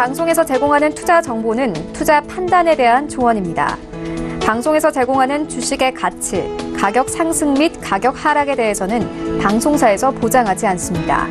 방송에서 제공하는 투자 정보는 투자 판단에 대한 조언입니다. 방송에서 제공하는 주식의 가치, 가격 상승 및 가격 하락에 대해서는 방송사에서 보장하지 않습니다.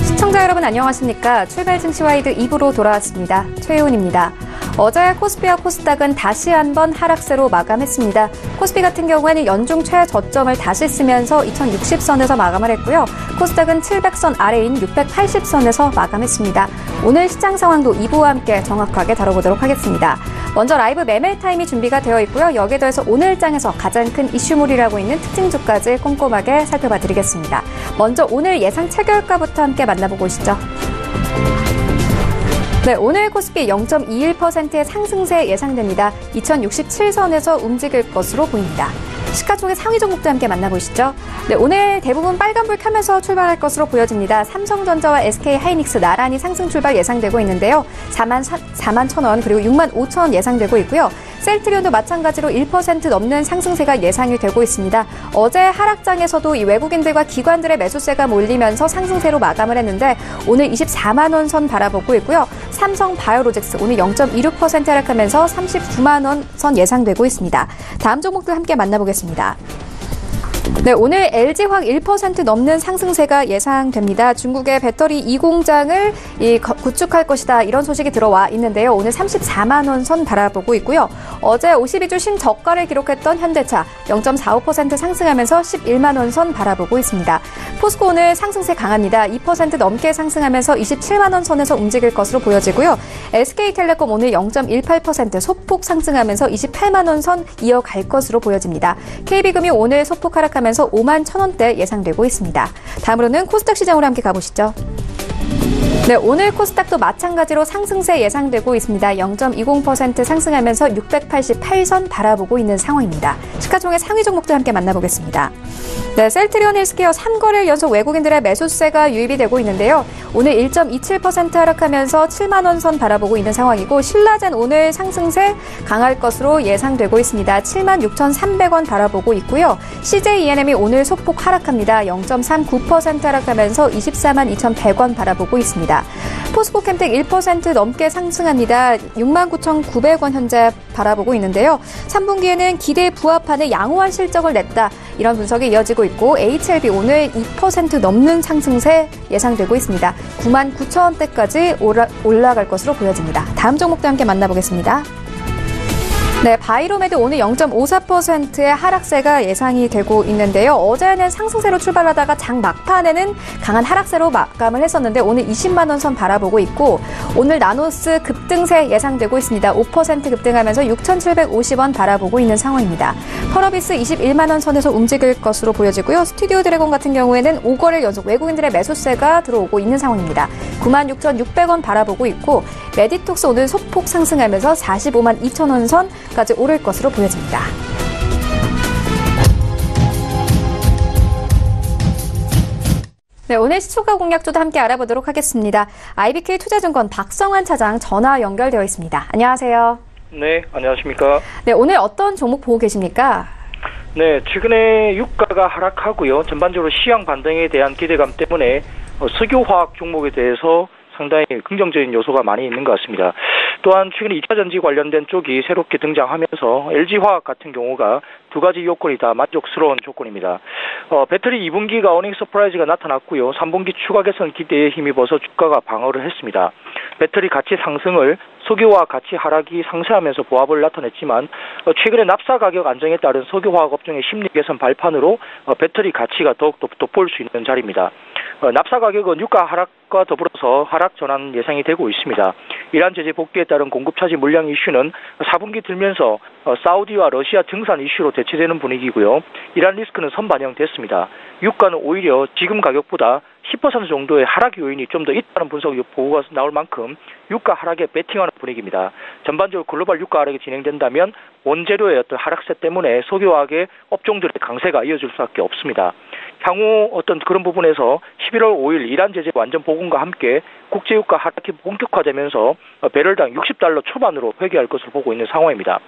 시청자 여러분 안녕하십니까? 출발 증시와이드 2부로 돌아왔습니다. 최혜훈입니다. 어제 코스피와 코스닥은 다시 한번 하락세로 마감했습니다. 코스피 같은 경우에는 연중 최저점을 다시 쓰면서 2060선에서 마감을 했고요. 코스닥은 700선 아래인 680선에서 마감했습니다. 오늘 시장 상황도 2부와 함께 정확하게 다뤄보도록 하겠습니다. 먼저 라이브 매매 타임이 준비가 되어 있고요. 여기에 더해서 오늘 장에서 가장 큰 이슈몰이라고 있는 특징주까지 꼼꼼하게 살펴봐 드리겠습니다. 먼저 오늘 예상 체결가부터 함께 만나보고 오시죠. 네, 오늘 코스피 0.21%의 상승세 예상됩니다. 2067선에서 움직일 것으로 보입니다. 시가총액 상위 종목도 함께 만나보시죠. 네, 오늘 대부분 빨간불 켜면서 출발할 것으로 보여집니다. 삼성전자와 SK하이닉스 나란히 상승 출발 예상되고 있는데요. 4만 1,000원 그리고 6만 5천원 예상되고 있고요. 셀트리온도 마찬가지로 1% 넘는 상승세가 예상이 되고 있습니다. 어제 하락장에서도 이 외국인들과 기관들의 매수세가 몰리면서 상승세로 마감을 했는데 오늘 24만 원 선 바라보고 있고요. 삼성바이오로직스 오늘 0.26% 하락하면서 39만 원 선 예상되고 있습니다. 다음 종목도 함께 만나보겠습니다. 네, 오늘 LG화학 1% 넘는 상승세가 예상됩니다. 중국의 배터리 2공장을 구축할 것이다. 이런 소식이 들어와 있는데요. 오늘 34만 원 선 바라보고 있고요. 어제 52주 신저가를 기록했던 현대차 0.45% 상승하면서 11만 원 선 바라보고 있습니다. 포스코 오늘 상승세 강합니다. 2% 넘게 상승하면서 27만 원 선에서 움직일 것으로 보여지고요. SK텔레콤 오늘 0.18% 소폭 상승하면서 28만 원 선 이어갈 것으로 보여집니다. KB금융 오늘 소폭 하락하면서 5만 1,000원대 예상되고 있습니다. 다음으로는 코스닥 시장으로 함께 가보시죠. 네, 오늘 코스닥도 마찬가지로 상승세 예상되고 있습니다. 0.20% 상승하면서 688선 바라보고 있는 상황입니다. 시가총액 상위 종목도 함께 만나보겠습니다. 네, 셀트리온 헬스케어 3거래일 연속 외국인들의 매수세가 유입이 되고 있는데요. 오늘 1.27% 하락하면서 7만 원 선 바라보고 있는 상황이고 신라젠 오늘 상승세 강할 것으로 예상되고 있습니다. 7만 6,300원 바라보고 있고요. CJENM이 오늘 소폭 하락합니다. 0.39% 하락하면서 24만 2,100원 바라보고 있습니다. 포스코캠텍 1% 넘게 상승합니다. 69,900원 현재 바라보고 있는데요. 3분기에는 기대에 부합하는 양호한 실적을 냈다. 이런 분석이 이어지고 있고 HLB 오늘 2% 넘는 상승세 예상되고 있습니다. 99,000원대까지 올라갈 것으로 보여집니다. 다음 종목도 함께 만나보겠습니다. 네, 바이로메드 오늘 0.54%의 하락세가 예상이 되고 있는데요. 어제는 상승세로 출발하다가 장 막판에는 강한 하락세로 마감을 했었는데 오늘 20만 원 선 바라보고 있고 오늘 나노스 급등세 예상되고 있습니다. 5% 급등하면서 6,750원 바라보고 있는 상황입니다. 펄어비스 21만 원 선에서 움직일 것으로 보여지고요. 스튜디오 드래곤 같은 경우에는 5거래일 연속 외국인들의 매수세가 들어오고 있는 상황입니다. 96,600원 바라보고 있고 메디톡스 오늘 소폭 상승하면서 45만 2천원 선까지 오를 것으로 보여집니다. 네, 오늘 시초가 공략주도 함께 알아보도록 하겠습니다. IBK 투자증권 박성환 차장 전화 연결되어 있습니다. 안녕하세요. 네, 안녕하십니까. 네, 오늘 어떤 종목 보고 계십니까? 네, 최근에 유가가 하락하고요. 전반적으로 시장 반등에 대한 기대감 때문에 석유화학 종목에 대해서 상당히 긍정적인 요소가 많이 있는 것 같습니다. 또한 최근에 2차전지 관련된 쪽이 새롭게 등장하면서 LG화학 같은 경우가 두 가지 요건이 다 만족스러운 조건입니다. 배터리 2분기가 어닝 서프라이즈가 나타났고요. 3분기 추가 개선 기대에 힘입어서 주가가 방어를 했습니다. 배터리 가치 상승을 석유화 가치 하락이 상쇄하면서 보합을 나타냈지만 최근에 납사 가격 안정에 따른 석유화학 업종의 심리 개선 발판으로 배터리 가치가 더욱더 돋보일 수 있는 자리입니다. 납사 가격은 유가 하락과 더불어서 하락 전환 예상이 되고 있습니다. 이란 제재 복귀에 따른 공급 차질 물량 이슈는 4분기 들면서 사우디와 러시아 증산 이슈로 대체되는 분위기고요. 이란 리스크는 선반영됐습니다. 유가는 오히려 지금 가격보다 10% 정도의 하락 요인이 좀 더 있다는 분석 보고가 나올 만큼 유가 하락에 베팅하는 분위기입니다. 전반적으로 글로벌 유가 하락이 진행된다면 원재료의 어떤 하락세 때문에 석유화학의 업종들의 강세가 이어질 수밖에 없습니다. 향후 어떤 그런 부분에서 11월 5일 이란 제재 완전 복원과 함께 국제유가 하락이 본격화되면서 배럴당 60달러 초반으로 회귀할 것으로 보고 있는 상황입니다.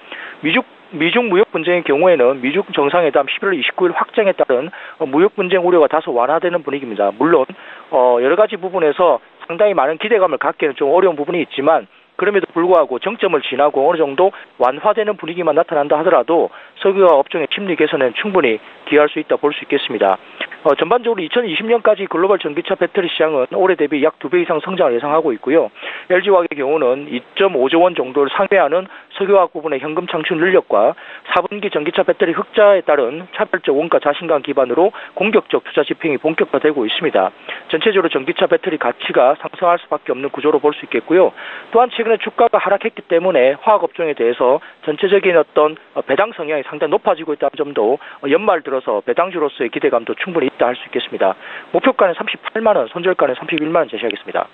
미중 무역 분쟁의 경우에는 미중 정상회담 11월 29일 확정에 따른 무역 분쟁 우려가 다소 완화되는 분위기입니다. 물론 여러 가지 부분에서 상당히 많은 기대감을 갖기는 좀 어려운 부분이 있지만 그럼에도 불구하고 정점을 지나고 어느 정도 완화되는 분위기만 나타난다 하더라도 석유화 업종의 심리 개선에는 충분히 기여할 수 있다 볼 수 있겠습니다. 전반적으로 2020년까지 글로벌 전기차 배터리 시장은 올해 대비 약 2배 이상 성장을 예상하고 있고요. LG화학의 경우는 2.5조 원 정도를 상회하는 석유화학 부분의 현금 창출 능력과 4분기 전기차 배터리 흑자에 따른 차별적 원가 자신감 기반으로 공격적 투자 집행이 본격화되고 있습니다. 전체적으로 전기차 배터리 가치가 상승할 수밖에 없는 구조로 볼 수 있겠고요. 또한 최근에 주가가 하락했기 때문에 화학 업종에 대해서 전체적인 어떤 배당 성향이 상당히 높아지고 있다는 점도 연말 들어서 배당주로서의 기대감도 충분히 있다 할 수 있겠습니다. 목표가는 38만 원, 손절가는 31만 원 제시하겠습니다.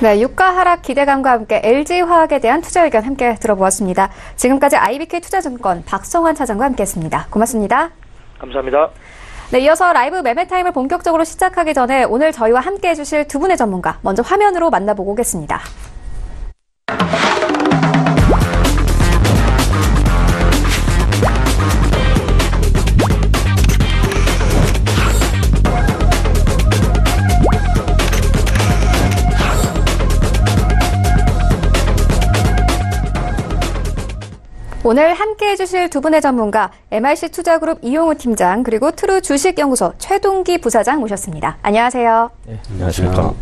네, 유가 하락 기대감과 함께 LG화학에 대한 투자 의견 함께 들어보았습니다. 지금까지 IBK 투자증권 박성환 차장과 함께했습니다. 고맙습니다. 감사합니다. 네, 이어서 라이브 매매타임을 본격적으로 시작하기 전에 오늘 저희와 함께해 주실 두 분의 전문가 먼저 화면으로 만나보고 오겠습니다. 오늘 함께해 주실 두 분의 전문가, MIC 투자그룹 이용우 팀장, 그리고 트루 주식연구소 최동기 부사장 모셨습니다. 안녕하세요. 네, 안녕하십니까.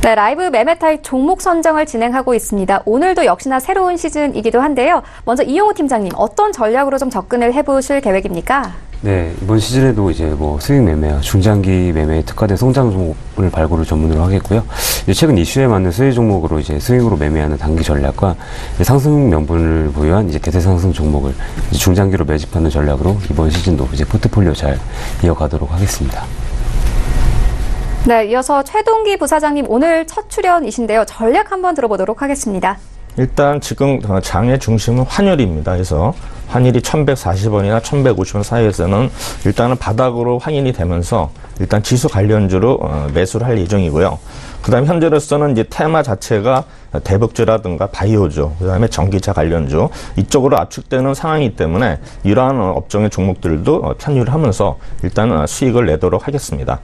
네, 라이브 매매타임 종목 선정을 진행하고 있습니다. 오늘도 역시나 새로운 시즌이기도 한데요. 먼저 이용우 팀장님, 어떤 전략으로 좀 접근을 해보실 계획입니까? 네, 이번 시즌에도 이제 수익 매매와 중장기 매매에 특화된 성장 종목을 발굴을 전문으로 하겠고요. 이제 최근 이슈에 맞는 수혜 종목으로 이제 수익으로 매매하는 단기 전략과 상승 명분을 부여한 이제 대세 상승 종목을 이제 중장기로 매집하는 전략으로 이번 시즌도 이제 포트폴리오 잘 이어가도록 하겠습니다. 네, 이어서 최동기 부사장님 오늘 첫 출연이신데요. 전략 한번 들어보도록 하겠습니다. 일단 지금 장의 중심은 환율입니다. 그래서 환율이 1140원이나 1150원 사이에서는 일단은 바닥으로 확인이 되면서 일단 지수 관련주로 매수를 할 예정이고요. 그 다음에 현재로서는 이제 테마 자체가 대북주라든가 바이오주, 그 다음에 전기차 관련주 이쪽으로 압축되는 상황이기 때문에 이러한 업종의 종목들도 편입을 하면서 일단 수익을 내도록 하겠습니다.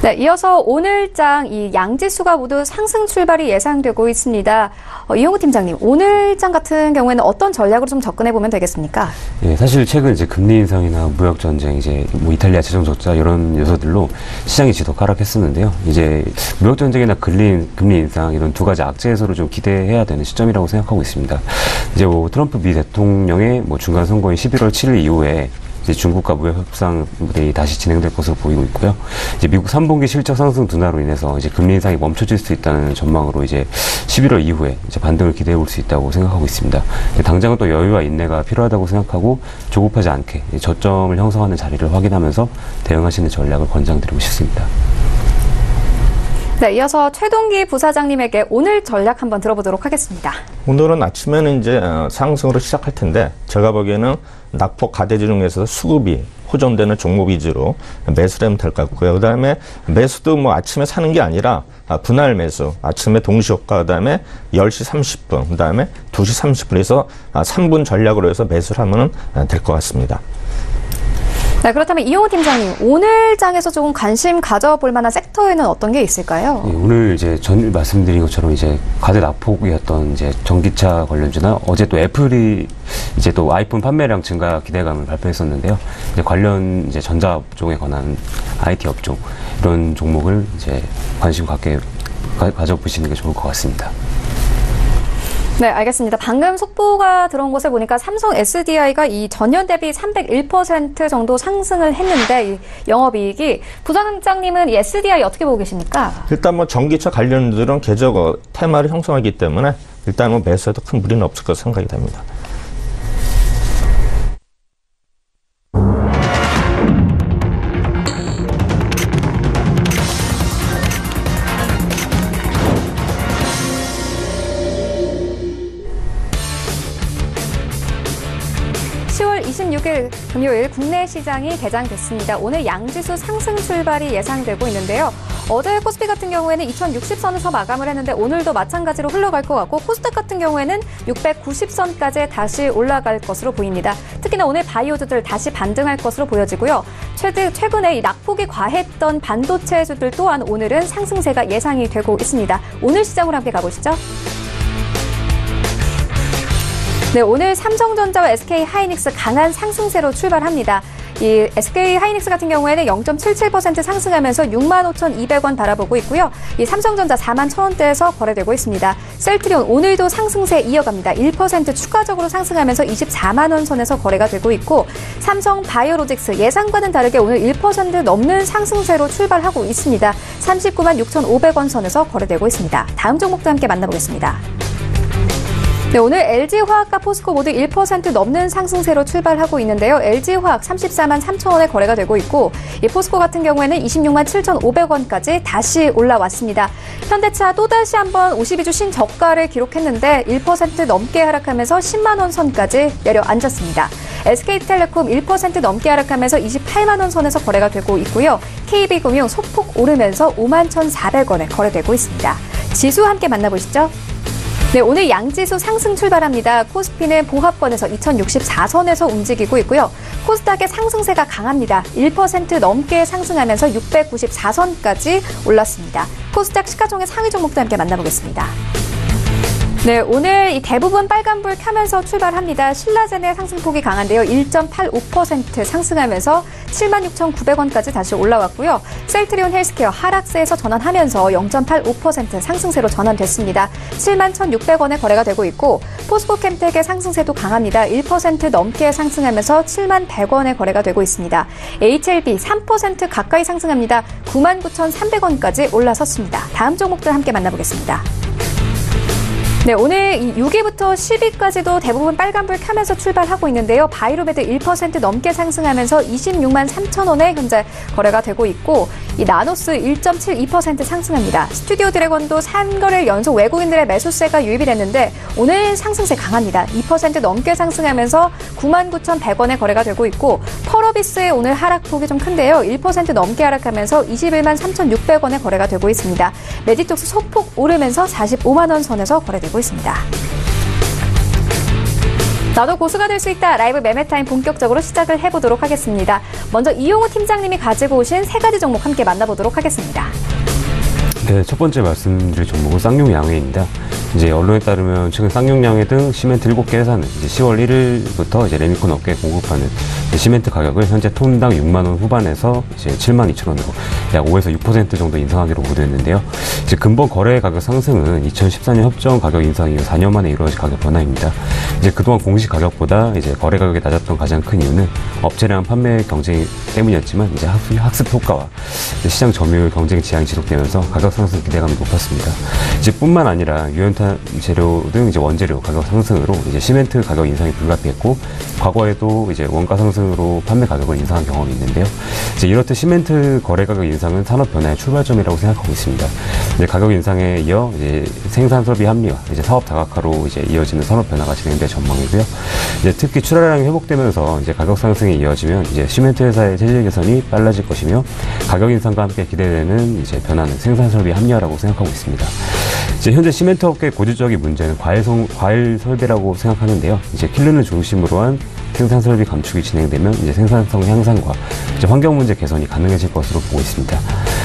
네, 이어서 오늘장 이 양지수가 모두 상승 출발이 예상되고 있습니다. 이용우 팀장님, 오늘장 같은 경우에는 어떤 전략으로 좀 접근해 보면 되겠습니까? 예, 사실 최근 이제 금리 인상이나 무역 전쟁, 이제 이탈리아 재정 적자 이런 요소들로 시장이 지속 하락했었는데요. 이제 무역 전쟁이나 금리 인상 이런 두 가지 악재 해소를 좀 기대해야 되는 시점이라고 생각하고 있습니다. 이제 트럼프 미 대통령의 중간 선거인 11월 7일 이후에 이제 중국과 무역 협상이 다시 진행될 것으로 보이고 있고요. 이제 미국 3분기 실적 상승 둔화로 인해서 이제 금리 인상이 멈춰질 수 있다는 전망으로 이제 11월 이후에 이제 반등을 기대해 볼 수 있다고 생각하고 있습니다. 당장은 또 여유와 인내가 필요하다고 생각하고 조급하지 않게 저점을 형성하는 자리를 확인하면서 대응하시는 전략을 권장드리고 싶습니다. 네, 이어서 최동기 부사장님에게 오늘 전략 한번 들어보도록 하겠습니다. 오늘은 아침에는 이제 상승으로 시작할 텐데 제가 보기에는 낙폭 가대주 중에서 수급이 호전되는 종목 위주로 매수를 하면 될 것 같고요. 그 다음에 매수도 아침에 사는 게 아니라 분할 매수, 아침에 동시효과, 그 다음에 10시 30분, 그 다음에 2시 30분에서 3분 전략으로 해서 매수를 하면 될 것 같습니다. 네, 그렇다면 이용우 팀장님, 오늘 장에서 조금 관심 가져볼 만한 섹터에는 어떤 게 있을까요? 예, 오늘 이제 전 말씀드린 것처럼 이제 가대 낙폭이었던 이제 전기차 관련주나 어제 또 애플이 이제 또 아이폰 판매량 증가 기대감을 발표했었는데요. 이제 관련 이제 전자 업종에 관한 IT 업종 이런 종목을 이제 관심 갖게 가져보시는 게 좋을 것 같습니다. 네, 알겠습니다. 방금 속보가 들어온 것을 보니까 삼성 SDI가 이 전년 대비 301% 정도 상승을 했는데 이 영업이익이 부사장님은 이 SDI 어떻게 보고 계십니까? 일단 전기차 관련들은 계속 테마를 형성하기 때문에 일단 매수에도 큰 무리는 없을 것으로 생각이 됩니다. 10월 26일 금요일 국내 시장이 개장됐습니다. 오늘 양지수 상승 출발이 예상되고 있는데요. 어제 코스피 같은 경우에는 2060선에서 마감을 했는데 오늘도 마찬가지로 흘러갈 것 같고 코스닥 같은 경우에는 690선까지 다시 올라갈 것으로 보입니다. 특히나 오늘 바이오주들 다시 반등할 것으로 보여지고요. 최근에 이 낙폭이 과했던 반도체주들 또한 오늘은 상승세가 예상이 되고 있습니다. 오늘 시장으로 함께 가보시죠. 네, 오늘 삼성전자와 SK하이닉스 강한 상승세로 출발합니다. 이 SK하이닉스 같은 경우에는 0.77% 상승하면서 65,200원 바라보고 있고요. 이 삼성전자 41,000원대에서 거래되고 있습니다. 셀트리온 오늘도 상승세 이어갑니다. 1% 추가적으로 상승하면서 24만 원 선에서 거래가 되고 있고 삼성 바이오로직스 예상과는 다르게 오늘 1% 넘는 상승세로 출발하고 있습니다. 39만 6,500원 선에서 거래되고 있습니다. 다음 종목도 함께 만나보겠습니다. 네, 오늘 LG화학과 포스코 모두 1% 넘는 상승세로 출발하고 있는데요. LG화학 34만 3천원에 거래가 되고 있고 이 포스코 같은 경우에는 26만 7,500원까지 다시 올라왔습니다. 현대차 또다시 한번 52주 신저가를 기록했는데 1% 넘게 하락하면서 10만 원 선까지 내려앉았습니다. SK텔레콤 1% 넘게 하락하면서 28만 원 선에서 거래가 되고 있고요. KB금융 소폭 오르면서 5만 1,400원에 거래되고 있습니다. 지수 함께 만나보시죠. 네, 오늘 양지수 상승 출발합니다. 코스피는 보합권에서 2064선에서 움직이고 있고요. 코스닥의 상승세가 강합니다. 1% 넘게 상승하면서 694선까지 올랐습니다. 코스닥 시가총액 상위 종목도 함께 만나보겠습니다. 네, 오늘 이 대부분 빨간불 켜면서 출발합니다. 신라젠의 상승폭이 강한데요. 1.85% 상승하면서 76,900원까지 다시 올라왔고요. 셀트리온 헬스케어 하락세에서 전환하면서 0.85% 상승세로 전환됐습니다. 71,600원에 거래가 되고 있고 포스코캠텍의 상승세도 강합니다. 1% 넘게 상승하면서 71,100원에 거래가 되고 있습니다. HLB 3% 가까이 상승합니다. 99,300원까지 올라섰습니다. 다음 종목들 함께 만나보겠습니다. 네, 오늘 6위부터 10위까지도 대부분 빨간불 켜면서 출발하고 있는데요. 바이로메드 1% 넘게 상승하면서 26만 3천원에 현재 거래가 되고 있고 이 나노스 1.72% 상승합니다. 스튜디오 드래곤도 3거래일 연속 외국인들의 매수세가 유입이 됐는데 오늘 상승세 강합니다. 2% 넘게 상승하면서 99,100원에 거래가 되고 있고 펄어비스의 오늘 하락폭이 좀 큰데요. 1% 넘게 하락하면서 21만 3,600원에 거래가 되고 있습니다. 메디톡스 소폭 오르면서 45만 원 선에서 거래되고 있습니다. 나도 고수가 될 수 있다. 라이브 매매타임 본격적으로 시작을 해보도록 하겠습니다. 먼저 이용호 팀장님이 가지고 오신 세 가지 종목 함께 만나보도록 하겠습니다. 네, 첫 번째 말씀드릴 종목은 쌍용양회입니다. 이제 언론에 따르면 최근 쌍용양회 등 시멘트 7개 회사는 이제 10월 1일부터 이제 레미콘 업계에 공급하는 시멘트 가격을 현재 톤당 6만 원 후반에서 이제 7만 2천 원으로 약 5에서 6% 정도 인상하기로 보도했는데요. 이제 근본 거래 가격 상승은 2014년 협정 가격 인상 이후 4년 만에 이루어진 가격 변화입니다. 이제 그동안 공시 가격보다 이제 거래 가격이 낮았던 가장 큰 이유는 업체량 판매 경쟁 때문이었지만 이제 학습 효과와 이제 시장 점유율 경쟁 지향이 지속되면서 가격 상승 기대감이 높았습니다. 이제 뿐만 아니라 유연탄 재료 등 이제 원재료 가격 상승으로 이제 시멘트 가격 인상이 불가피했고 과거에도 이제 원가 상승으로 판매 가격을 인상한 경험이 있는데요. 이제 이렇듯 시멘트 거래 가격 인상은 산업 변화의 출발점이라고 생각하고 있습니다. 이제 가격 인상에 이어 이제 생산 설비 합리화, 이제 사업 다각화로 이제 이어지는 산업 변화가 진행될 전망이고요. 이제 특히 출하량이 회복되면서 이제 가격 상승이 이어지면 이제 시멘트 회사의 체질 개선이 빨라질 것이며 가격 인상과 함께 기대되는 이제 변화는 생산 설비 합리화라고 생각하고 있습니다. 이제 현재 시멘트 업계의 고질적인 문제는 과일 설비라고 생각하는데요. 이제 킬른을 중심으로 한 생산 설비 감축이 진행되면 이제 생산성 향상과 이제 환경 문제 개선이 가능해질 것으로 보고 있습니다.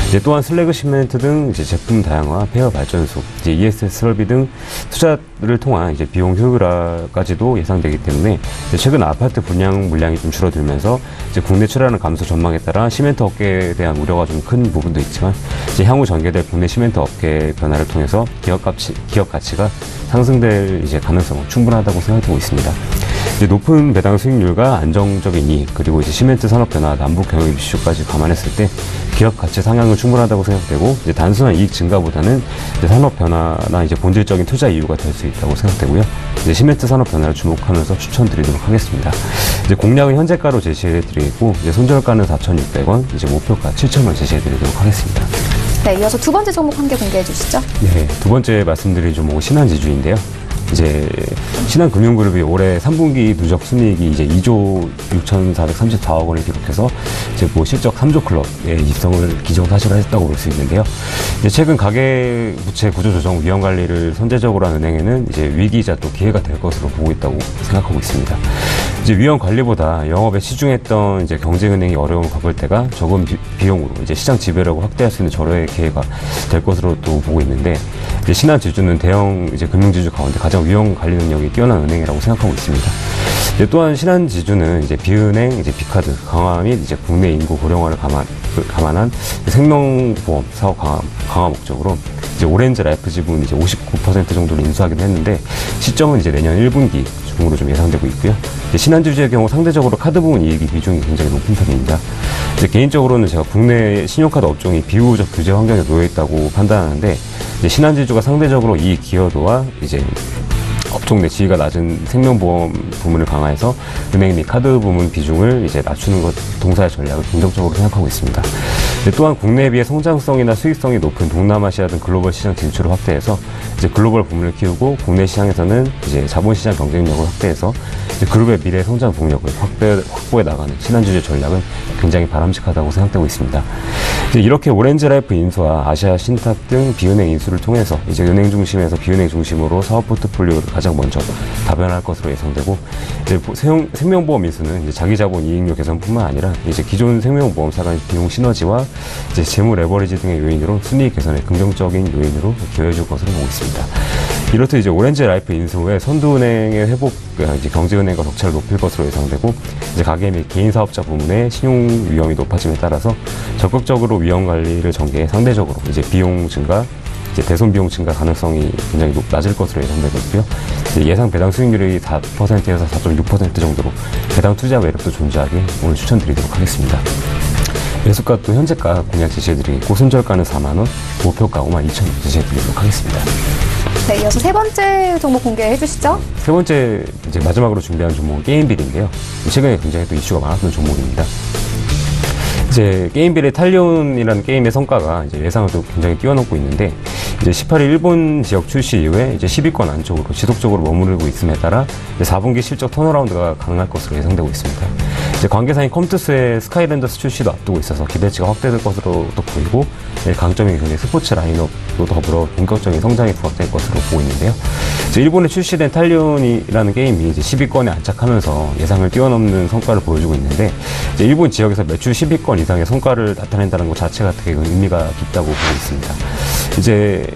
이제 또한 슬래그 시멘트 등 이제 제품 다양화, 폐허 발전소, 이제 ESS 설비 등 투자를 통한 이제 비용 효율화까지도 예상되기 때문에 이제 최근 아파트 분양 물량이 좀 줄어들면서 이제 국내 출하량 감소 전망에 따라 시멘트 업계에 대한 우려가 좀 큰 부분도 있지만 이제 향후 전개될 국내 시멘트 업계 변화를 통해서 기업 가치가 상승될 이제 가능성은 충분하다고 생각하고 있습니다. 이제 높은 배당 수익률과 안정적인 이익, 그리고 이제 시멘트 산업 변화, 남북 경영 이슈까지 감안했을 때 기업 가치 상향은 충분하다고 생각되고 이제 단순한 이익 증가보다는 이제 산업 변화나 이제 본질적인 투자 이유가 될 수 있다고 생각되고요. 이제 시멘트 산업 변화를 주목하면서 추천드리도록 하겠습니다. 이제 공략은 현재가로 제시해드리고 이제 손절가는 4,600원, 이제 목표가 7,000원 제시해드리도록 하겠습니다. 네, 이어서 두 번째 종목 함께 공개해 주시죠. 네, 두 번째 말씀드릴 종목은 신한지주인데요. 이제 신한금융그룹이 올해 3분기 누적 순이익이 이제 2조 6,434억 원을 기록해서 이제 뭐 실적 3조 클럽에 입성을 기정사실화 했다고 볼 수 있는데요. 이제 최근 가계 부채 구조 조정 위험 관리를 선제적으로 한 은행에는 이제 위기이자 또 기회가 될 것으로 보고 있다고 생각하고 있습니다. 이제 위험 관리보다 영업에 치중했던 이제 경쟁은행이 어려움을 겪을 때가 적은 비용으로 이제 시장 지배력을 확대할 수 있는 절호의 기회가 될 것으로 또 보고 있는데, 이제 신한지주는 대형 이제 금융지주 가운데 가장 위험 관리 능력이 뛰어난 은행이라고 생각하고 있습니다. 이제 또한 신한지주는 이제 비은행, 이제 비카드 강화 및 이제 국내 인구 고령화를 감안한 생명보험 사업 강화 목적으로 이제 오렌지 라이프 지분 이제 59% 정도를 인수하기로 했는데, 시점은 이제 내년 1분기 중으로 좀 예상되고 있고요. 이제 신한지주의 경우 상대적으로 카드 부문 이익이 비중이 굉장히 높은 편입니다. 이제 개인적으로는 제가 국내 신용카드 업종이 비우적 규제 환경에 놓여 있다고 판단하는데, 이제 신한지주가 상대적으로 이 기여도와 이제 업종 내 지위가 낮은 생명보험 부문을 강화해서 은행 및 카드 부문 비중을 이제 낮추는 것 동사의 전략을 긍정적으로 생각하고 있습니다. 또한 국내에 비해 성장성이나 수익성이 높은 동남아시아 등 글로벌 시장 진출을 확대해서 이제 글로벌 부문을 키우고 국내 시장에서는 이제 자본시장 경쟁력을 확대해서 이제 그룹의 미래 성장 동력을 확보해 나가는 신한지주의 전략은 굉장히 바람직하다고 생각되고 있습니다. 이제 이렇게 오렌지라이프 인수와 아시아 신탁 등 비은행 인수를 통해서 이제 은행 중심에서 비은행 중심으로 사업 포트폴리오를 가장 먼저 다변화할 것으로 예상되고, 이제 생명보험 인수는 이제 자기자본 이익률 개선뿐만 아니라 이제 기존 생명보험사 간 비용 시너지와 이제 재무 레버리지 등의 요인으로 순이익 개선에 긍정적인 요인으로 기여해줄 것으로 보고 있습니다. 이렇듯 이제 오렌지라이프 인수 후에 선두은행의 회복, 이제 경제은행과 격차를 높일 것으로 예상되고, 이제 가계 및 개인 사업자 부문의 신용 위험이 높아짐에 따라서 적극적으로 위험 관리를 전개해 상대적으로 이제 비용 증가, 이제 대손 비용 증가 가능성이 굉장히 낮을 것으로 예상되고 있고요. 예상 배당 수익률이 4%에서 4.6% 정도로 배당 투자 매력도 존재하게 오늘 추천드리도록 하겠습니다. 매수가 또 현재가 공략 제시해드리고, 손절가는 4만원, 목표가 52,000원 제시해드리도록 하겠습니다. 네, 이어서 세 번째 종목 공개해 주시죠. 세 번째 이제 마지막으로 준비한 종목은 게임빌인데요. 최근에 굉장히 또 이슈가 많았던 종목입니다. 이제 게임빌의 탈리온이라는 게임의 성과가 이제 예상을 또 굉장히 뛰어넘고 있는데, 이제 18일 일본 지역 출시 이후에 이제 10위권 안쪽으로 지속적으로 머무르고 있음에 따라 이제 4분기 실적 턴어라운드가 가능할 것으로 예상되고 있습니다. 이제 관계사인 컴투스의 스카이랜더스 출시도 앞두고 있어서 기대치가 확대될 것으로 또 보이고, 강점이 굉장히 스포츠 라인업도 더불어 본격적인 성장이 부각될 것으로 보고 있는데요. 이제 일본에 출시된 탈리온이라는 게임이 이제 10위권에 안착하면서 예상을 뛰어넘는 성과를 보여주고 있는데, 이제 일본 지역에서 매출 10위권 이상의 성과를 나타낸다는 것 자체가 되게 의미가 깊다고 보고 있습니다. 이제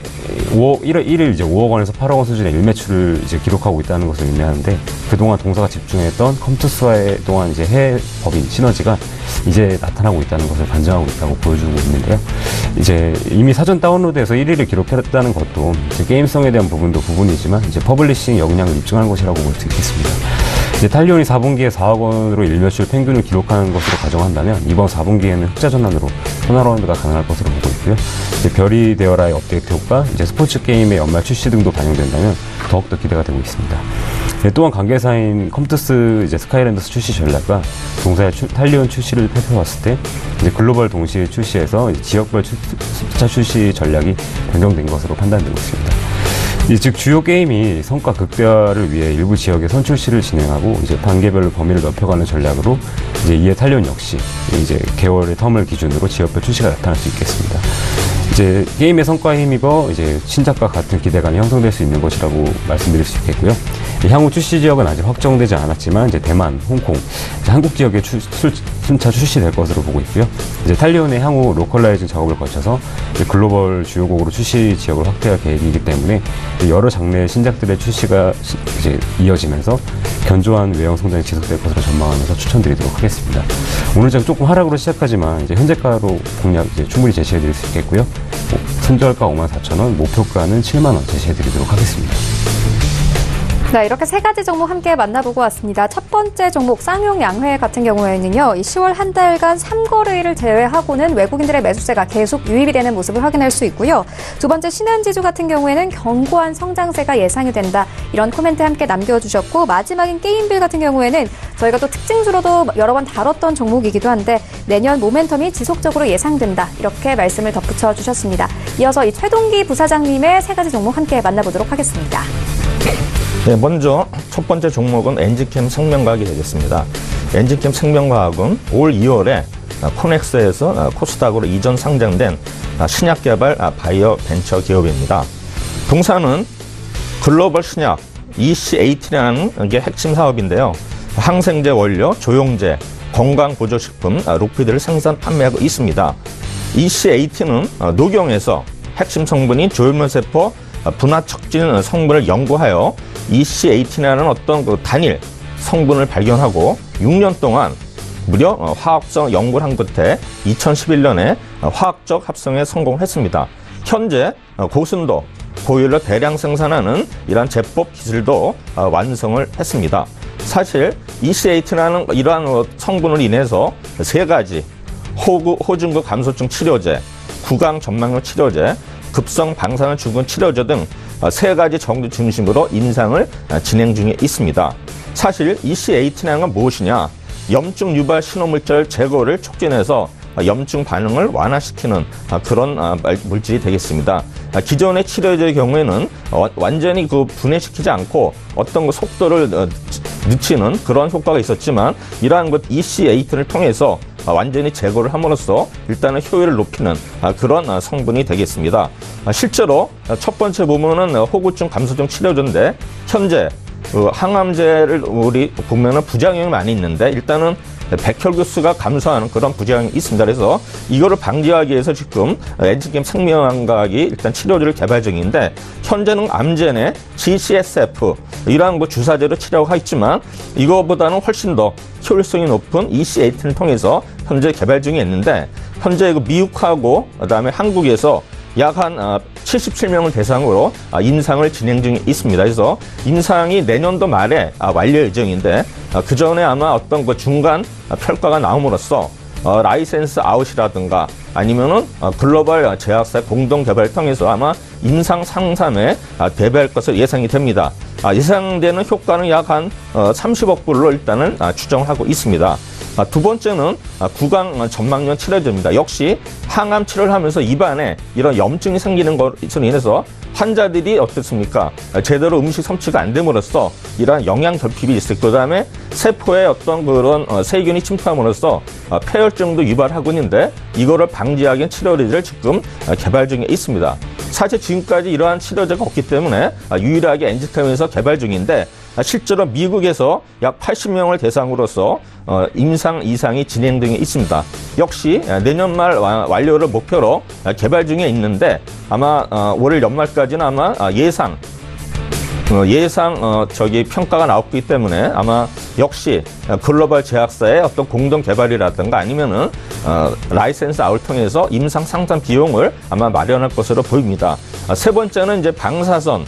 1일 이제 5억 원에서 8억 원 수준의 일매출을 이제 기록하고 있다는 것을 의미하는데, 그동안 동사가 집중했던 컴투스와의 동안 이제 해외 법인 시너지가 이제 나타나고 있다는 것을 반증하고 있다고 보여주고 있는데요. 이제 이미 사전 다운로드에서 1위를 기록했다는 것도 이제 게임성에 대한 부분이지만 이제 퍼블리싱 역량을 입증하는 것이라고 볼 수 있겠습니다. 이제 탈리온이 4분기에 4억 원으로 일매출 평균을 기록하는 것으로 가정한다면 이번 4분기에는 흑자 전환으로 턴어라운드가 가능할 것으로 보고 있고요. 이제 별이 되어라의 업데이트 효과, 이제 스포츠 게임의 연말 출시 등도 반영된다면 더욱더 기대가 되고 있습니다. 또한 관계사인 컴투스 이제 스카이랜더스 출시 전략과 동사의 탈리온 출시를 살펴봤을 때 이제 글로벌 동시에 출시해서 지역별 숫자 출시 전략이 변경된 것으로 판단되고 있습니다. 즉 주요 게임이 성과 극대화를 위해 일부 지역의 선출시를 진행하고 이제 단계별로 범위를 넓혀가는 전략으로 이제 이에 탈리온 역시 이제 개월의 텀을 기준으로 지역별 출시가 나타날 수 있겠습니다. 이제 게임의 성과에 힘입어 이제 신작과 같은 기대감이 형성될 수 있는 것이라고 말씀드릴 수 있겠고요. 향후 출시 지역은 아직 확정되지 않았지만 이제 대만, 홍콩, 이제 한국 지역에 순차 출시될 것으로 보고 있고요. 이제 탈리온의 향후 로컬라이징 작업을 거쳐서 이제 글로벌 주요국으로 출시 지역을 확대할 계획이기 때문에 여러 장르의 신작들의 출시가 이제 이어지면서 견조한 외형 성장이 지속될 것으로 전망하면서 추천드리도록 하겠습니다. 오늘 장 조금 하락으로 시작하지만 이제 현재가로 공략 이제 충분히 제시해드릴 수 있겠고요. 손절가 54,000원, 목표가는 7만원 제시해드리도록 하겠습니다. 네, 이렇게 세 가지 종목 함께 만나보고 왔습니다. 첫 번째 종목 쌍용양회 같은 경우에는요, 이 10월 한 달간 3거래일을 제외하고는 외국인들의 매수세가 계속 유입이 되는 모습을 확인할 수 있고요. 두 번째 신한지주 같은 경우에는 견고한 성장세가 예상이 된다, 이런 코멘트 함께 남겨주셨고, 마지막인 게임빌 같은 경우에는 저희가 또 특징주로도 여러 번 다뤘던 종목이기도 한데 내년 모멘텀이 지속적으로 예상된다, 이렇게 말씀을 덧붙여 주셨습니다. 이어서 이 최동기 부사장님의 세 가지 종목 함께 만나보도록 하겠습니다. 네, 먼저 첫 번째 종목은 엔지캠 생명과학이 되겠습니다. 엔지캠 생명과학은 올 2월에 코넥스에서 코스닥으로 이전 상장된 신약 개발 바이오 벤처 기업입니다. 동사는 글로벌 신약 EC80이라는 게 핵심 사업인데요. 항생제 원료, 조영제, 건강보조식품, 로피드를 생산, 판매하고 있습니다. EC80는 녹용에서 핵심 성분인 조혈면세포 분화촉진 성분을 연구하여 EC80이라는 어떤 그 단일 성분을 발견하고 6년 동안 무려 화학성 연구를 한 끝에 2011년에 화학적 합성에 성공했습니다. 현재 고순도, 고율로 대량 생산하는 이러한 제법 기술도 완성을 했습니다. 사실 EC80라는 이러한 성분으로 인해서 세 가지 호중구 감소증 치료제, 구강 전망용 치료제, 급성 방사능 증후군 치료제 등 세 가지 정도 중심으로 임상을 진행 중에 있습니다. 사실 EC80이라는 건 무엇이냐? 염증 유발 신호물질 제거를 촉진해서 염증 반응을 완화시키는 그런 물질이 되겠습니다. 기존의 치료제의 경우에는 완전히 분해시키지 않고 어떤 속도를 늦추는 그런 효과가 있었지만 이러한 EC80를 통해서 완전히 제거를 함으로써 일단은 효율을 높이는 그런 성분이 되겠습니다. 실제로 첫 번째 부분은 호구증 감소증 치료제인데 현재 항암제를 우리 보면은 부작용이 많이 있는데 일단은 백혈구수가 감소하는 그런 부작용이 있습니다. 그래서 이거를 방지하기 위해서 지금 엔지캠 생명과학이 일단 치료제를 개발 중인데 현재는 암제내 GCSF 이러한 주사제로 치료하고 있지만 이거보다는 훨씬 더 효율성이 높은 EC80을 통해서 현재 개발 중에 있는데 현재 미국하고 그다음에 한국에서 약 한 77명을 대상으로 임상을 진행 중에 있습니다. 그래서 임상이 내년도 말에 완료 예정인데 그 전에 아마 어떤 중간 평가가 나옴으로써 라이센스 아웃이라든가 아니면은 글로벌 제약사의 공동 개발을 통해서 아마 임상 상담에 대비할 것으로 예상이 됩니다. 예상되는 효과는 약 한 30억 불로 일단은 추정하고 있습니다. 두 번째는 구강 전망용 치료제입니다. 역시 항암 치료를 하면서 입안에 이런 염증이 생기는 것으로 인해서 환자들이 어떻습니까? 제대로 음식 섭취가 안 됨으로써 이러한 영양 결핍이 있을 그 다음에 세포에 어떤 그런 세균이 침투함으로써 폐혈증도 유발하고 있는데 이거를 방지하기 위한 치료제를 지금 개발 중에 있습니다. 사실 지금까지 이러한 치료제가 없기 때문에 유일하게 엔지캠에서 개발 중인데 실제로 미국에서 약 80명을 대상으로서 임상 이상이 진행 중에 있습니다. 역시 내년 말 완료를 목표로 개발 중에 있는데 아마 올 연말까지는 아마 예상 평가가 나왔기 때문에 아마 역시 글로벌 제약사의 어떤 공동 개발이라든가 아니면은 라이센스 아웃을 통해서 임상 상담 비용을 아마 마련할 것으로 보입니다. 세 번째는 이제 방사선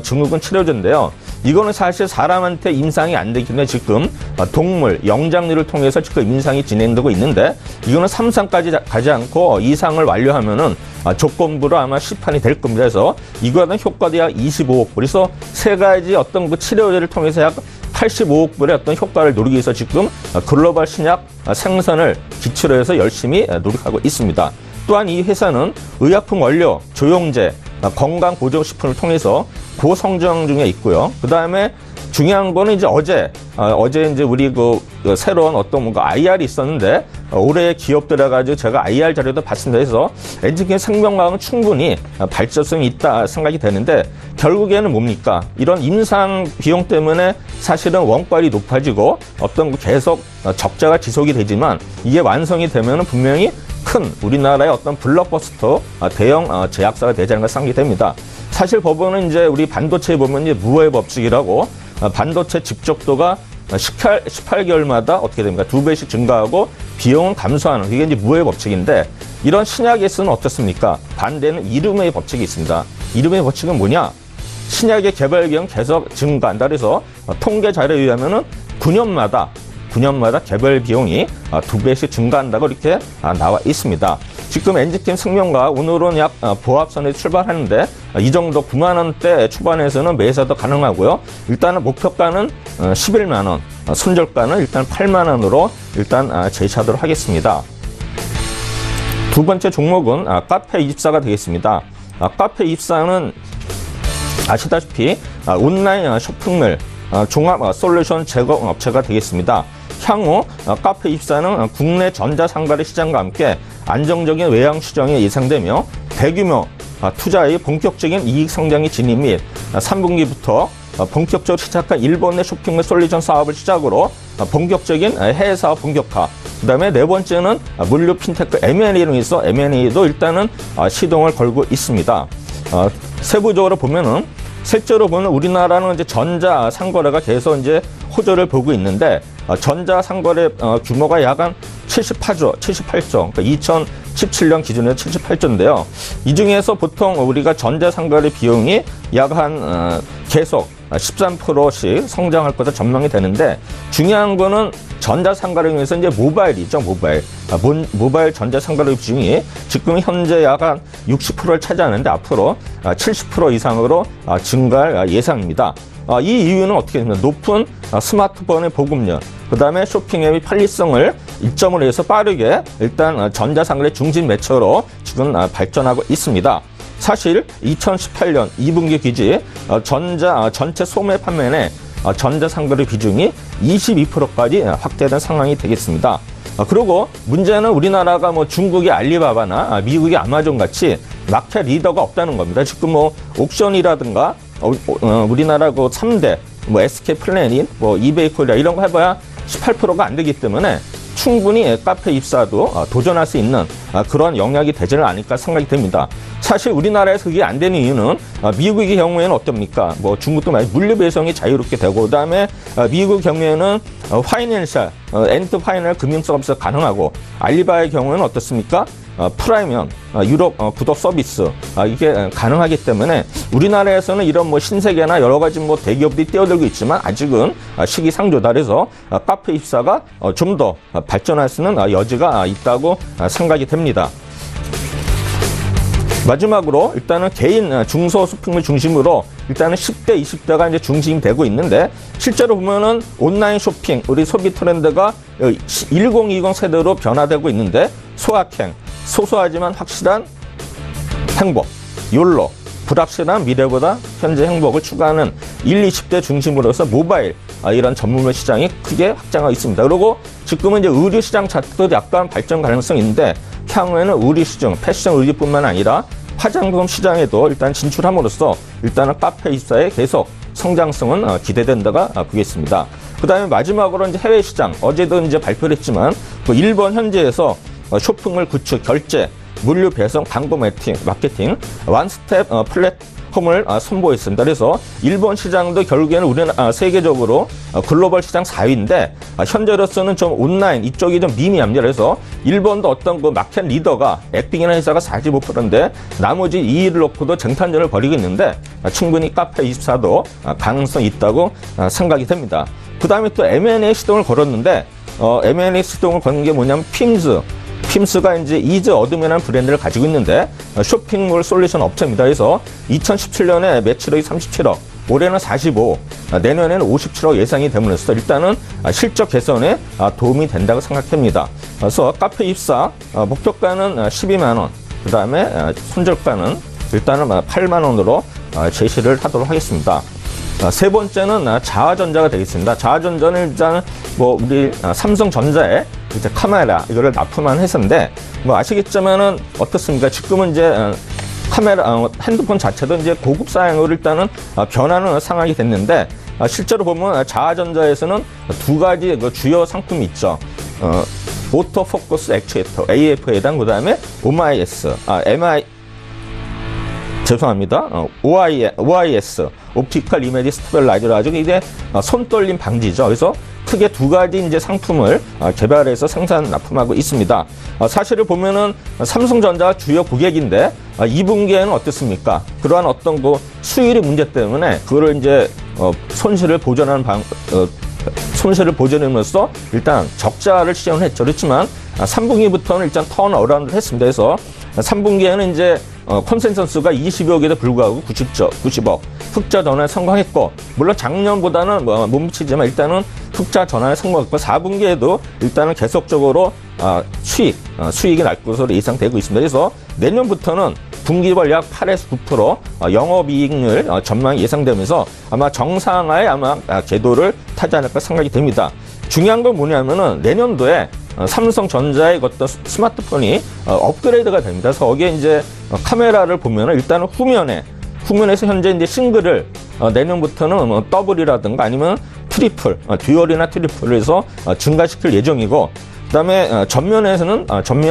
증후군 치료제인데요. 이거는 사실 사람한테 임상이 안 되기 때문에 지금 동물, 영장류를 통해서 지금 임상이 진행되고 있는데 이거는 3상까지 가지 않고 2상을 완료하면은 조건부로 아마 시판이 될 겁니다. 그래서 이거는 효과도 약 25억 불. 그래서 세 가지 어떤 치료제를 통해서 약 85억 불의 어떤 효과를 노리기 위해서 지금 글로벌 신약 생산을 기초로 해서 열심히 노력하고 있습니다. 또한 이 회사는 의약품 원료, 조영제, 건강보조식품을 통해서 고성장 중에 있고요. 그 다음에 중요한 거는 이제 어제 이제 우리 새로운 어떤 뭔가 IR이 있었는데 올해 기업 들어가지고 제가 IR 자료도 봤습니다. 그래서 엔지캠 생명과학은 충분히 발전성이 있다 생각이 되는데 결국에는 뭡니까? 이런 임상 비용 때문에 사실은 원가율이 높아지고 어떤 계속 적자가 지속이 되지만 이게 완성이 되면은 분명히 큰 우리나라의 어떤 블록버스터 대형 제약사가 되지 않을까 생각이 됩니다. 사실 법원은 이제 우리 반도체에 보면 이제 무의 법칙이라고 반도체 집적도가 18개월마다 어떻게 됩니까? 2배씩 증가하고 비용은 감소하는 이게 이제 무의 법칙인데 이런 신약에서는 어떻습니까? 반대는 이름의 법칙이 있습니다. 이름의 법칙은 뭐냐? 신약의 개발 비용 계속 증가한다. 그래서 통계 자료에 의하면은 9년마다 개발 비용이 2배씩 증가한다고 이렇게 나와 있습니다. 지금 엔지캠 생명과학 오늘은 약 보합선에 출발하는데 이 정도 9만 원대 초반에서는 매수도 가능하고요. 일단은 목표가는 11만 원, 손절가는 일단 8만 원으로 일단 제시하도록 하겠습니다. 두 번째 종목은 카페24가 되겠습니다. 카페24는 아시다시피 온라인 쇼핑몰 종합 솔루션 제공 업체가 되겠습니다. 향후 카페 입사는 국내 전자상거래 시장과 함께 안정적인 외형 시장이 예상되며 대규모 투자의 본격적인 이익 성장이 진입 및 3분기부터 본격적으로 시작한 일본 내 쇼핑몰 솔루션 사업을 시작으로 본격적인 해외 사업 본격화. 그다음에 네 번째는 물류 핀테크 M&A로 해서 M&A도 일단은 시동을 걸고 있습니다. 세부적으로 보면은 실제로 보면 우리나라는 이제 전자 상거래가 계속 이제 호조를 보고 있는데 전자 상거래 규모가 약 한 78조. 그러니까 2017년 기준으로 78조인데요. 이 중에서 보통 우리가 전자 상거래 비용이 약 한 계속 13%씩 성장할 것으로 전망이 되는데 중요한 거는 전자 상거래 중에서 이제 모바일이죠, 모바일. 모바일 전자 상거래 비중이 지금 현재 약 한 60%를 차지하는데 앞으로 70% 이상으로 증가할 예상입니다. 이 이유는 어떻게 되냐면 높은 스마트폰의 보급률, 그 다음에 쇼핑 앱의 편리성을 이점으로 해서 빠르게 일단 전자상거래 중심 매체로 지금 발전하고 있습니다. 사실 2018년 2분기 기지 전체 소매 판매의 전자상거래 비중이 22%까지 확대된 상황이 되겠습니다. 그리고 문제는 우리나라가 뭐 중국의 알리바바나 미국의 아마존 같이 마켓 리더가 없다는 겁니다. 지금 뭐 옥션이라든가 우리나라 그 3대 뭐 SK 플래닛, 뭐 이베이 코리아 이런 거 해봐야 18%가 안 되기 때문에 충분히 카페 입사도 도전할 수 있는 그런 영역이 되지는 않을까 생각이 됩니다. 사실 우리나라에서 그게 안 되는 이유는 미국의 경우에는 어떻습니까? 뭐 중국도 물류 배송이 자유롭게 되고 그다음에 미국 경우에는 파이낸셜, 엔드 파이널 금융 서비스가 가능하고 알리바의 경우에는 어떻습니까? 프라이면 유럽 구독 서비스 이게 가능하기 때문에 우리나라에서는 이런 뭐 신세계나 여러 가지 뭐 대기업들이 뛰어들고 있지만 아직은 시기상조다. 그래서 카페 입사가 좀 더 발전할 수 있는 여지가 있다고 생각이 됩니다. 마지막으로 일단은 개인 중소쇼핑몰 중심으로 일단은 10대, 20대가 이제 중심이 되고 있는데 실제로 보면은 온라인 쇼핑 우리 소비 트렌드가 1020 세대로 변화되고 있는데 소확행, 소소하지만 확실한 행복, 욜로, 불확실한 미래보다 현재 행복을 추구하는 1, 20대 중심으로서 모바일 이런 전문물 시장이 크게 확장하고 있습니다. 그리고 지금은 이제 의류 시장 자체도 약간 발전 가능성이 있는데 향후에는 의류 시장, 패션 의류뿐만 아니라 화장품 시장에도 일단 진출함으로써 일단은 카페 입사에 계속 성장성은 기대된다가 보겠습니다. 그 다음에 마지막으로 이제 해외 시장, 어제도 이제 발표를 했지만 일본 현지에서 쇼핑몰 구축, 결제, 물류 배송, 광고 마케팅, 원스텝 플랫폼을 선보였습니다. 그래서 일본 시장도 결국에는 우리나라 세계적으로 글로벌 시장 4위인데 현재로서는 좀 온라인 이쪽이 좀 미미합니다. 그래서 일본도 어떤 그 마켓 리더가 에픽이라는 회사가 45%인데 나머지 2위를 놓고도 쟁탈전을 벌이고 있는데 충분히 카페24도 가능성이 있다고 생각이 됩니다. 그 다음에 또 M&A 시동을 걸었는데 M&A 시동을 거는 게 뭐냐면 핌스가 이제 이즈 어드맨이라는 브랜드를 가지고 있는데 쇼핑몰 솔루션 업체입니다. 그래서 2017년에 매출액이 37억, 올해는 45, 내년에는 57억 예상이 됨으로써 일단은 실적 개선에 도움이 된다고 생각합니다. 그래서 카페 입사 목표가는 12만 원, 그 다음에 손절가는 일단은 8만 원으로 제시를 하도록 하겠습니다. 세 번째는 자화전자가 되겠습니다. 자화전자는 일단 뭐 우리 삼성전자에 이제 카메라 이거를 납품한 회사인데 뭐 아시겠지만은 어떻습니까? 지금은 이제 카메라 핸드폰 자체도 이제 고급 사양으로 일단은 변하는 상황이 됐는데 실제로 보면 자화전자에서는 두 가지 그 주요 상품이 있죠. 오토 포커스 액추에이터 AF에 해당 그다음에 OIS 옵티컬 이미지 스테빌라이저라 가지고 이게 손떨림 방지죠. 그래서 크게 두 가지 이제 상품을 개발해서 생산 납품하고 있습니다. 사실을 보면은 삼성전자가 주요 고객인데 2분기에는 어떻습니까? 그러한 어떤 그 수율의 문제 때문에 그거를 이제 손실을 보전함으로써 일단 적자를 시전을 했죠. 그렇지만 3분기부터는 일단 턴어라운드를 했습니다. 그래서 3분기에는 이제 컨센서스가 20억에도 불구하고 90억 흑자 전환에 성공했고 물론 작년보다는 못 미치지만 일단은 흑자 전환에 성공했고 4분기에도 일단은 계속적으로 수익이 날 것으로 예상되고 있습니다. 그래서 내년부터는 분기별 약 8에서 9% 영업이익률 전망이 예상되면서 아마 정상화의 아마 궤도를 타지 않을까 생각이 됩니다. 중요한 건 뭐냐면은 내년도에 삼성전자의 어떤 스마트폰이 업그레이드가 됩니다. 그래서 거기에 이제 카메라를 보면은 일단은 후면에서 현재 이제 싱글을 내년부터는 더블이라든가 아니면 트리플, 듀얼이나 트리플을 해서 증가시킬 예정이고, 그다음에 전면은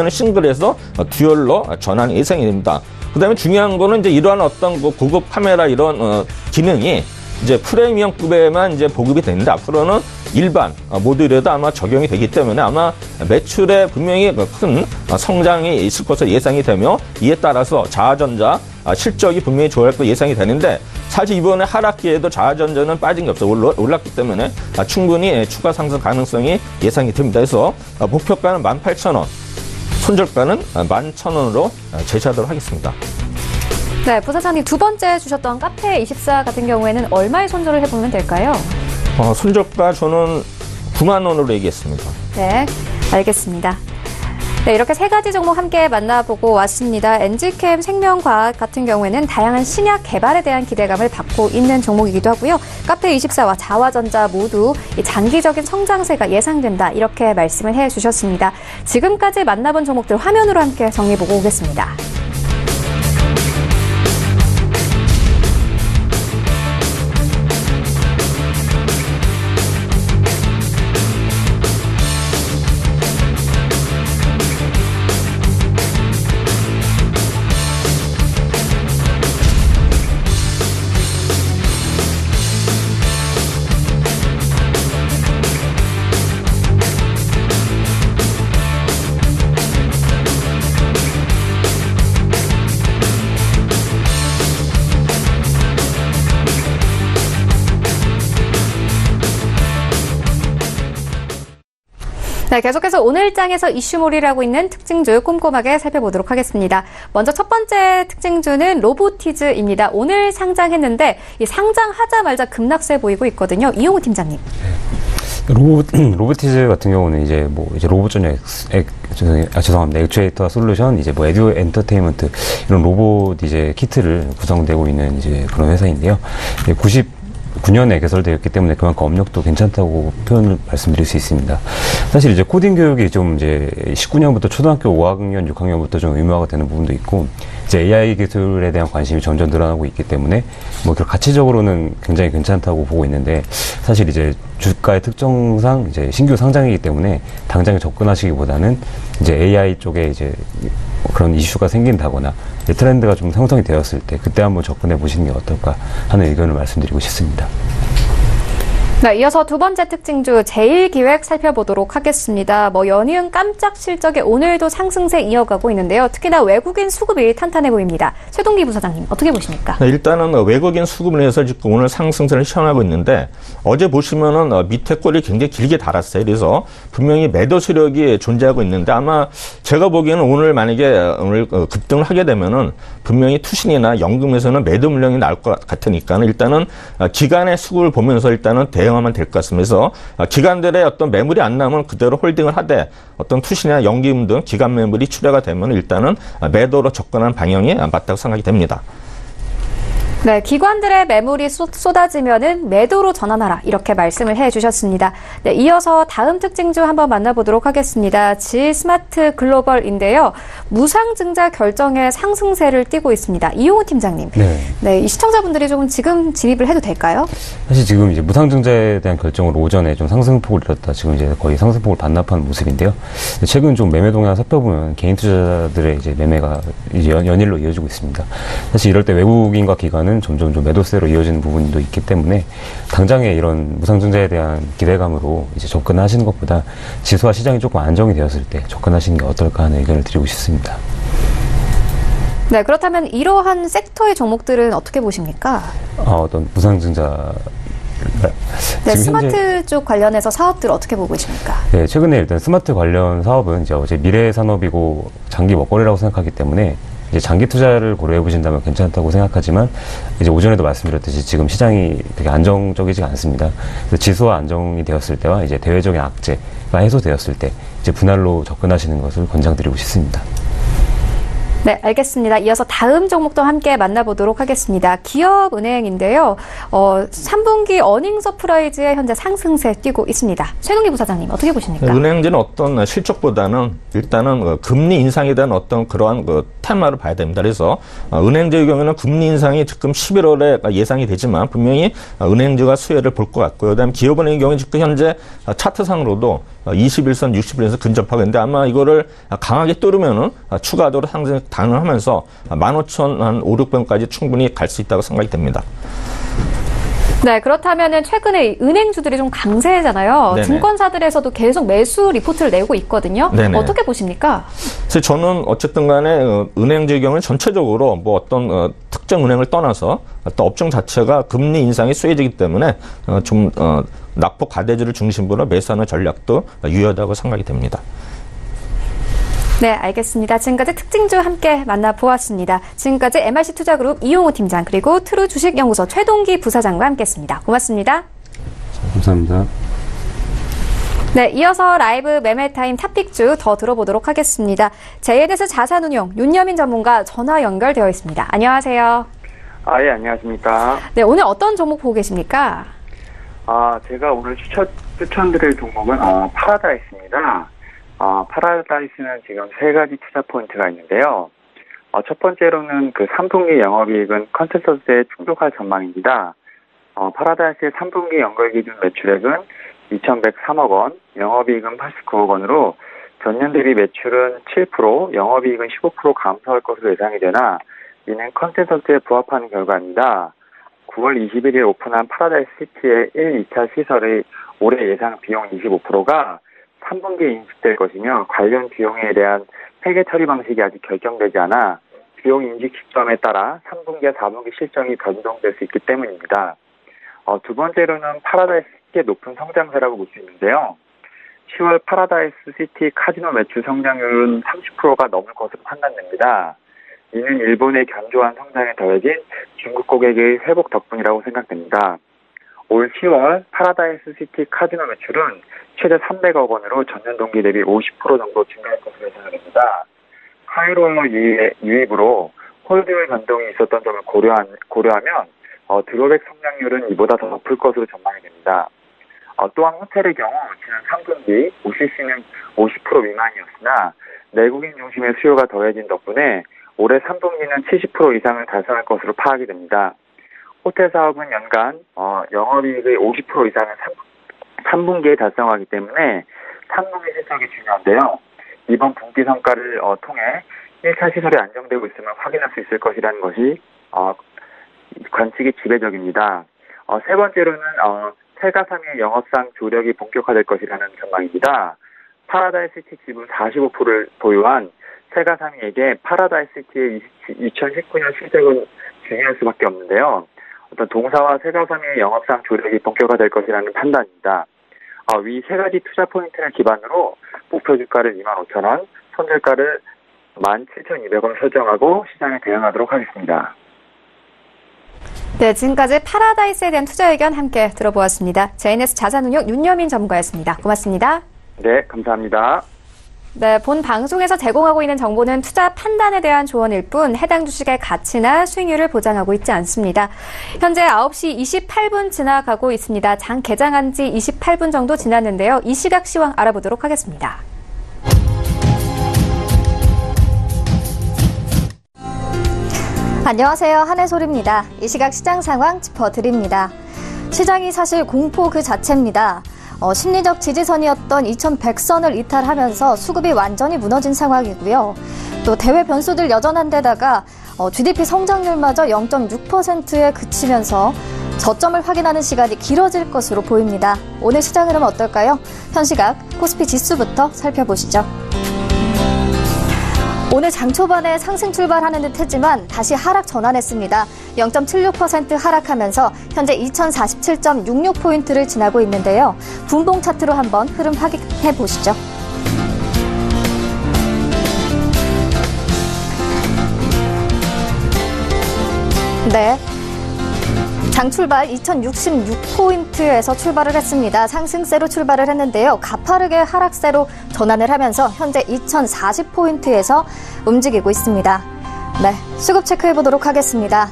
싱글에서 듀얼로 전환 예상이 됩니다. 그다음에 중요한 거는 이제 이러한 어떤 고급 카메라 이런 기능이 이제 프리미엄급에만 이제 보급이 되는데 앞으로는 일반 모듈에도 아마 적용이 되기 때문에 아마 매출에 분명히 큰 성장이 있을 것으로 예상이 되며, 이에 따라서 자아전자 실적이 분명히 좋아할 것으로 예상이 되는데, 사실 이번에 하락기에도 자아전자는 빠진 게 없어요. 올랐기 때문에 충분히 추가 상승 가능성이 예상이 됩니다. 그래서 목표가는 18,000원, 손절가는 11,000원으로 제시하도록 하겠습니다. 네, 부사장님 두 번째 주셨던 카페24 같은 경우에는 얼마에 손절을 해보면 될까요? 손절가 저는 9만 원으로 얘기했습니다. 네, 알겠습니다. 네, 이렇게 세 가지 종목 함께 만나보고 왔습니다. 엔지캠 생명과학 같은 경우에는 다양한 신약 개발에 대한 기대감을 받고 있는 종목이기도 하고요. 카페24와 자화전자 모두 장기적인 성장세가 예상된다, 이렇게 말씀을 해주셨습니다. 지금까지 만나본 종목들 화면으로 함께 정리해보고 오겠습니다. 네, 계속해서 오늘 장에서 이슈몰이라고 있는 특징주 꼼꼼하게 살펴보도록 하겠습니다. 먼저 첫 번째 특징주는 로보티즈입니다. 오늘 상장했는데 이 상장하자마자 급락세 보이고 있거든요. 이용우 팀장님. 로보티즈 같은 경우는 이제 로봇 전용 죄송합니다. 액추에이터 솔루션, 이제 에듀 엔터테인먼트 이런 로봇 이제 키트를 구성되고 있는 이제 그런 회사인데요. 99년에 개설되었기 때문에 그만큼 업력도 괜찮다고 표현을 말씀드릴 수 있습니다. 사실 이제 코딩 교육이 좀 이제 19년부터 초등학교 5학년, 6학년부터 좀 의무화가 되는 부분도 있고, 이제 AI 기술에 대한 관심이 점점 늘어나고 있기 때문에 가치적으로는 굉장히 괜찮다고 보고 있는데, 사실 이제 주가의 특성상 이제 신규 상장이기 때문에 당장에 접근하시기보다는 이제 AI 쪽에 이제 그런 이슈가 생긴다거나 트렌드가 좀 형성이 되었을 때 그때 한번 접근해 보시는 게 어떨까 하는 의견을 말씀드리고 싶습니다. 네, 이어서 두 번째 특징주 제일기획 살펴보도록 하겠습니다. 연이은 깜짝 실적에 오늘도 상승세 이어가고 있는데요. 특히나 외국인 수급이 탄탄해 보입니다. 최동기 부사장님, 어떻게 보십니까? 네, 일단은 외국인 수급을 해서 지금 오늘 상승세를 시현하고 있는데, 어제 보시면은 밑에 꼴이 굉장히 길게 달았어요. 그래서 분명히 매도 세력이 존재하고 있는데, 아마 제가 보기에는 오늘 만약에 오늘 급등을 하게 되면은 분명히 투신이나 연금에서는 매도 물량이 나올 것 같으니까 일단은 기간의 수급을 보면서 일단은 대응하면 될 것 같습니다. 그래서 기관들의 어떤 매물이 안 나오면 그대로 홀딩을 하되, 어떤 투신이나 연금 등 기관 매물이 출회가 되면 일단은 매도로 접근하는 방향이 맞다고 생각이 됩니다. 네, 기관들의 매물이 쏟아지면은 매도로 전환하라, 이렇게 말씀을 해주셨습니다. 네, 이어서 다음 특징주 한번 만나보도록 하겠습니다. G스마트 글로벌인데요. 무상증자 결정에 상승세를 띠고 있습니다. 이용우 팀장님. 네, 이 시청자분들이 조금 지금 진입을 해도 될까요? 사실 지금 이제 무상증자에 대한 결정으로 오전에 좀 상승폭을 이뤘다 지금 이제 거의 상승폭을 반납한 모습인데요. 최근 좀 매매 동향 살펴보면 개인 투자자들의 이제 매매가 이제 연일로 이어지고 있습니다. 사실 이럴 때 외국인과 기관은 점점 좀 매도세로 이어지는 부분도 있기 때문에 당장에 이런 무상증자에 대한 기대감으로 이제 접근하시는 것보다 지수와 시장이 조금 안정이 되었을 때 접근하시는 게 어떨까 하는 의견을 드리고 싶습니다. 네, 그렇다면 이러한 섹터의 종목들은 어떻게 보십니까? 어떤 무상증자 네, 스마트 쪽 관련해서 사업들 어떻게 보고 계십니까? 네, 최근에 일단 스마트 관련 사업은 이제 미래 산업이고 장기 먹거리라고 생각하기 때문에 이제 장기 투자를 고려해 보신다면 괜찮다고 생각하지만, 이제 오전에도 말씀드렸듯이 지금 시장이 되게 안정적이지 않습니다. 그래서 지수와 안정이 되었을 때와 이제 대외적인 악재가 해소되었을 때 이제 분할로 접근하시는 것을 권장드리고 싶습니다. 네, 알겠습니다. 이어서 다음 종목도 함께 만나보도록 하겠습니다. 기업은행인데요. 3분기 어닝 서프라이즈에 현재 상승세 띄고 있습니다. 최동기 부사장님 어떻게 보십니까? 은행주는 어떤 실적보다는 일단은 금리 인상에 대한 어떤 그러한 테마를 봐야 됩니다. 그래서 은행주의 경우에는 금리 인상이 지금 11월에 예상이 되지만 분명히 은행주가 수혜를 볼 것 같고요. 그다음에 기업은행의 경우에 지금 현재 차트상으로도 21선, 60일에서 근접하고 있는데 아마 이거를 강하게 뚫으면은 추가적으로 상승 가능하면서 15,500원까지 충분히 갈 수 있다고 생각이 됩니다. 네, 그렇다면은 최근에 은행주들이 좀 강세잖아요. 네네. 증권사들에서도 계속 매수 리포트를 내고 있거든요. 네네. 어떻게 보십니까? 그래서 저는 어쨌든 간에 은행주의 경우는 전체적으로 뭐 어떤 특정 은행을 떠나서 또 업종 자체가 금리 인상이 쇠해지기 때문에 좀 낙폭 과대주를 중심으로 매수하는 전략도 유효하다고 생각이 됩니다. 네, 알겠습니다. 지금까지 특징주 함께 만나보았습니다. 지금까지 MRC 투자그룹 이용호 팀장 그리고 트루 주식연구소 최동기 부사장과 함께했습니다. 고맙습니다. 감사합니다. 네, 이어서 라이브 매매타임 탑픽주 더 들어보도록 하겠습니다. JNS 자산운용 윤여민 전문가 전화 연결되어 있습니다. 안녕하세요. 예, 안녕하십니까. 네, 오늘 어떤 종목 보고 계십니까? 제가 오늘 추천드릴 종목은 파라다이스입니다. 파라다이스는 지금 세 가지 투자 포인트가 있는데요. 첫 번째로는 그 3분기 영업이익은 컨센서스에 충족할 전망입니다. 파라다이스의 3분기 연결 기준 매출액은 2,103억 원, 영업이익은 89억 원으로 전년 대비 매출은 7%, 영업이익은 15% 감소할 것으로 예상이 되나 이는 컨센서스에 부합하는 결과입니다. 9월 21일 오픈한 파라다이스 시티의 1, 2차 시설의 올해 예상 비용 25%가 3분기에 인식될 것이며 관련 비용에 대한 회계 처리 방식이 아직 결정되지 않아 비용 인식 시점에 따라 3분기와 4분기 실적이 변동될 수 있기 때문입니다. 두 번째로는 파라다이스 시티의 높은 성장세라고 볼 수 있는데요. 10월 파라다이스 시티 카지노 매출 성장률은 30%가 넘을 것으로 판단됩니다. 이는 일본의 견조한 성장에 더해진 중국 고객의 회복 덕분이라고 생각됩니다. 올 10월 파라다이스 시티 카지노 매출은 최대 300억 원으로 전년 동기 대비 50% 정도 증가할 것으로 예상됩니다. 하이롤러 유입으로 홀드율 변동이 있었던 점을 고려하면 드로백 성장률은 이보다 더 높을 것으로 전망이 됩니다. 또한 호텔의 경우 지난 3분기 OCC는 50% 미만이었으나 내국인 중심의 수요가 더해진 덕분에 올해 3분기는 70% 이상을 달성할 것으로 파악이 됩니다. 호텔 사업은 연간 영업이익의 50% 이상을 3분기에 달성하기 때문에 3분기 실적이 중요한데요. 이번 분기 성과를 통해 1차 시설이 안정되고 있음을 확인할 수 있을 것이라는 것이 관측이 지배적입니다. 세 번째로는 세가삼의 영업상 조력이 본격화될 것이라는 전망입니다. 파라다이스 시티 지분 45%를 보유한 세가삼이에게 파라다이스 시티의 2019년 실적은 중요할 수밖에 없는데요. 어떤 동사와 세가삼의 영업상 조력이 본격화될 것이라는 판단입니다. 위 세 가지 투자 포인트를 기반으로 목표 주가를 25,000원, 손절가를 17,200원 설정하고 시장에 대응하도록 하겠습니다. 네, 지금까지 파라다이스에 대한 투자 의견 함께 들어보았습니다. JNS 자산운용 윤여민 전문가였습니다. 고맙습니다. 네, 감사합니다. 네, 본 방송에서 제공하고 있는 정보는 투자 판단에 대한 조언일 뿐 해당 주식의 가치나 수익률을 보장하고 있지 않습니다. 현재 9시 28분 지나가고 있습니다. 장 개장한 지 28분 정도 지났는데요. 이 시각 시황 알아보도록 하겠습니다. 안녕하세요. 한혜솔입니다. 이 시각 시장 상황 짚어드립니다. 시장이 사실 공포 그 자체입니다. 심리적 지지선이었던 2100선을 이탈하면서 수급이 완전히 무너진 상황이고요. 또 대외 변수들 여전한 데다가 GDP 성장률마저 0.6%에 그치면서 저점을 확인하는 시간이 길어질 것으로 보입니다. 오늘 시장 흐름 어떨까요? 현 시각 코스피 지수부터 살펴보시죠. 오늘 장 초반에 상승 출발하는 듯 했지만 다시 하락 전환했습니다. 0.76% 하락하면서 현재 2047.66포인트를 지나고 있는데요. 분봉 차트로 한번 흐름 확인해 보시죠. 네. 장 출발 2066포인트에서 출발을 했습니다. 상승세로 출발을 했는데요. 가파르게 하락세로 전환을 하면서 현재 2040포인트에서 움직이고 있습니다. 네, 수급 체크해 보도록 하겠습니다.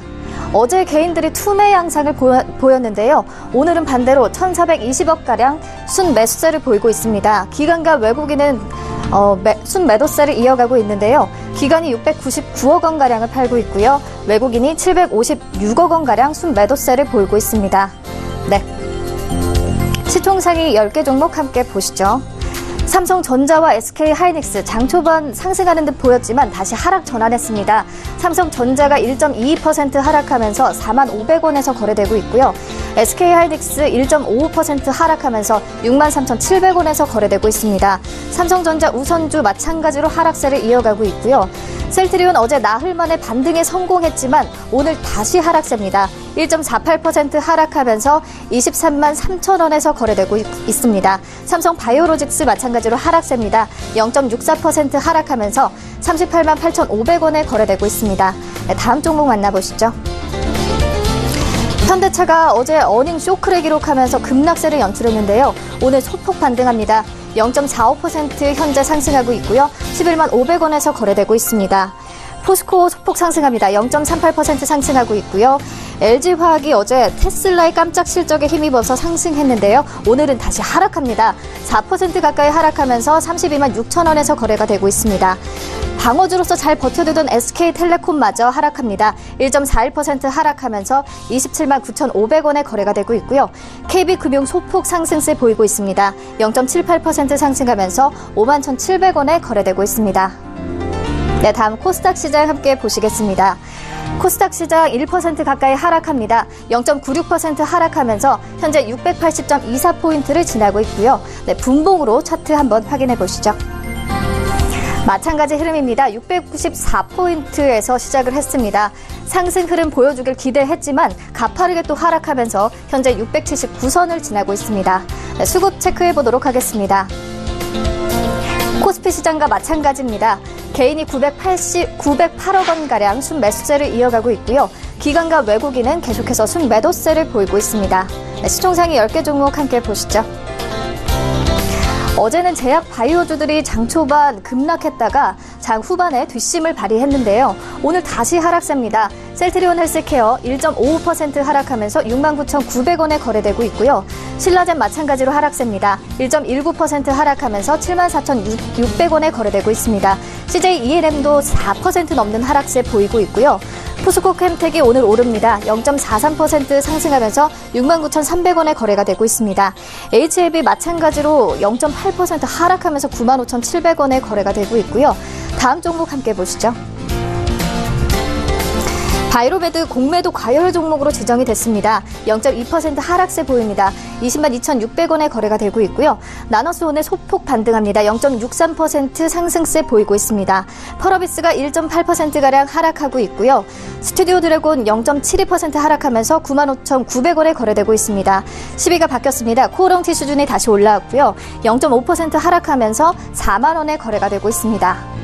어제 개인들이 투매 양상을 보였는데요. 오늘은 반대로 1,420억가량 순매수세를 보이고 있습니다. 기관과 외국인은 순매도세를 이어가고 있는데요. 기관이 699억 원가량을 팔고 있고요. 외국인이 756억 원가량 순매도세를 보이고 있습니다. 네, 시총상위 10개 종목 함께 보시죠. 삼성전자와 SK하이닉스 장 초반 상승하는 듯 보였지만 다시 하락 전환했습니다. 삼성전자가 1.22% 하락하면서 45,500원에서 거래되고 있고요. SK하이닉스 1.55% 하락하면서 63,700원에서 거래되고 있습니다. 삼성전자 우선주 마찬가지로 하락세를 이어가고 있고요. 셀트리온 어제 나흘 만에 반등에 성공했지만 오늘 다시 하락세입니다. 1.48% 하락하면서 23만 3천원에서 거래되고 있습니다. 삼성바이오로직스 마찬가지로 하락세입니다. 0.64% 하락하면서 38만 8,500원에 거래되고 있습니다. 네, 다음 종목 만나보시죠. 현대차가 어제 어닝 쇼크를 기록하면서 급락세를 연출했는데요. 오늘 소폭 반등합니다. 0.45% 현재 상승하고 있고요. 11만 500원에서 거래되고 있습니다. 포스코 소폭 상승합니다. 0.38% 상승하고 있고요. LG화학이 어제 테슬라의 깜짝 실적에 힘입어서 상승했는데요. 오늘은 다시 하락합니다. 4% 가까이 하락하면서 32만 6천원에서 거래가 되고 있습니다. 방어주로서 잘 버텨두던 SK텔레콤마저 하락합니다. 1.41% 하락하면서 27만 9,500원에 거래가 되고 있고요. KB금융 소폭 상승세 보이고 있습니다. 0.78% 상승하면서 5만 1,700원에 거래되고 있습니다. 네, 다음 코스닥 시장 함께 보시겠습니다. 코스닥 시장 1% 가까이 하락합니다. 0.96% 하락하면서 현재 680.24포인트를 지나고 있고요. 네, 분봉으로 차트 한번 확인해 보시죠. 마찬가지 흐름입니다. 694포인트에서 시작을 했습니다. 상승 흐름 보여주길 기대했지만 가파르게 또 하락하면서 현재 679선을 지나고 있습니다. 네, 수급 체크해 보도록 하겠습니다. 코스피 시장과 마찬가지입니다. 개인이 908억 원가량 순매수세를 이어가고 있고요. 기관과 외국인은 계속해서 순매도세를 보이고 있습니다. 네, 시총상위 10개 종목 함께 보시죠. 어제는 제약 바이오주들이 장 초반 급락했다가 장 후반에 뒷심을 발휘했는데요. 오늘 다시 하락세입니다. 셀트리온 헬스케어 1.55% 하락하면서 69,900원에 거래되고 있고요. 신라젠 마찬가지로 하락세입니다. 1.19% 하락하면서 74,600원에 거래되고 있습니다. CJ ENM도 4% 넘는 하락세 보이고 있고요. 포스코 캠텍이 오늘 오릅니다. 0.43% 상승하면서 69,300원에 거래가 되고 있습니다. HLB 마찬가지로 0.8% 하락하면서 95,700원에 거래가 되고 있고요. 다음 종목 함께 보시죠. 바이로메드 공매도 과열 종목으로 지정이 됐습니다. 0.2% 하락세 보입니다. 20만 2,600원에 거래가 되고 있고요. 나너스 오늘 소폭 반등합니다. 0.63% 상승세 보이고 있습니다. 펄어비스가 1.8%가량 하락하고 있고요. 스튜디오 드래곤 0.72% 하락하면서 95,900원에 거래되고 있습니다. 10위가 바뀌었습니다. 코오롱 티슈준이 다시 올라왔고요. 0.5% 하락하면서 4만 원에 거래가 되고 있습니다.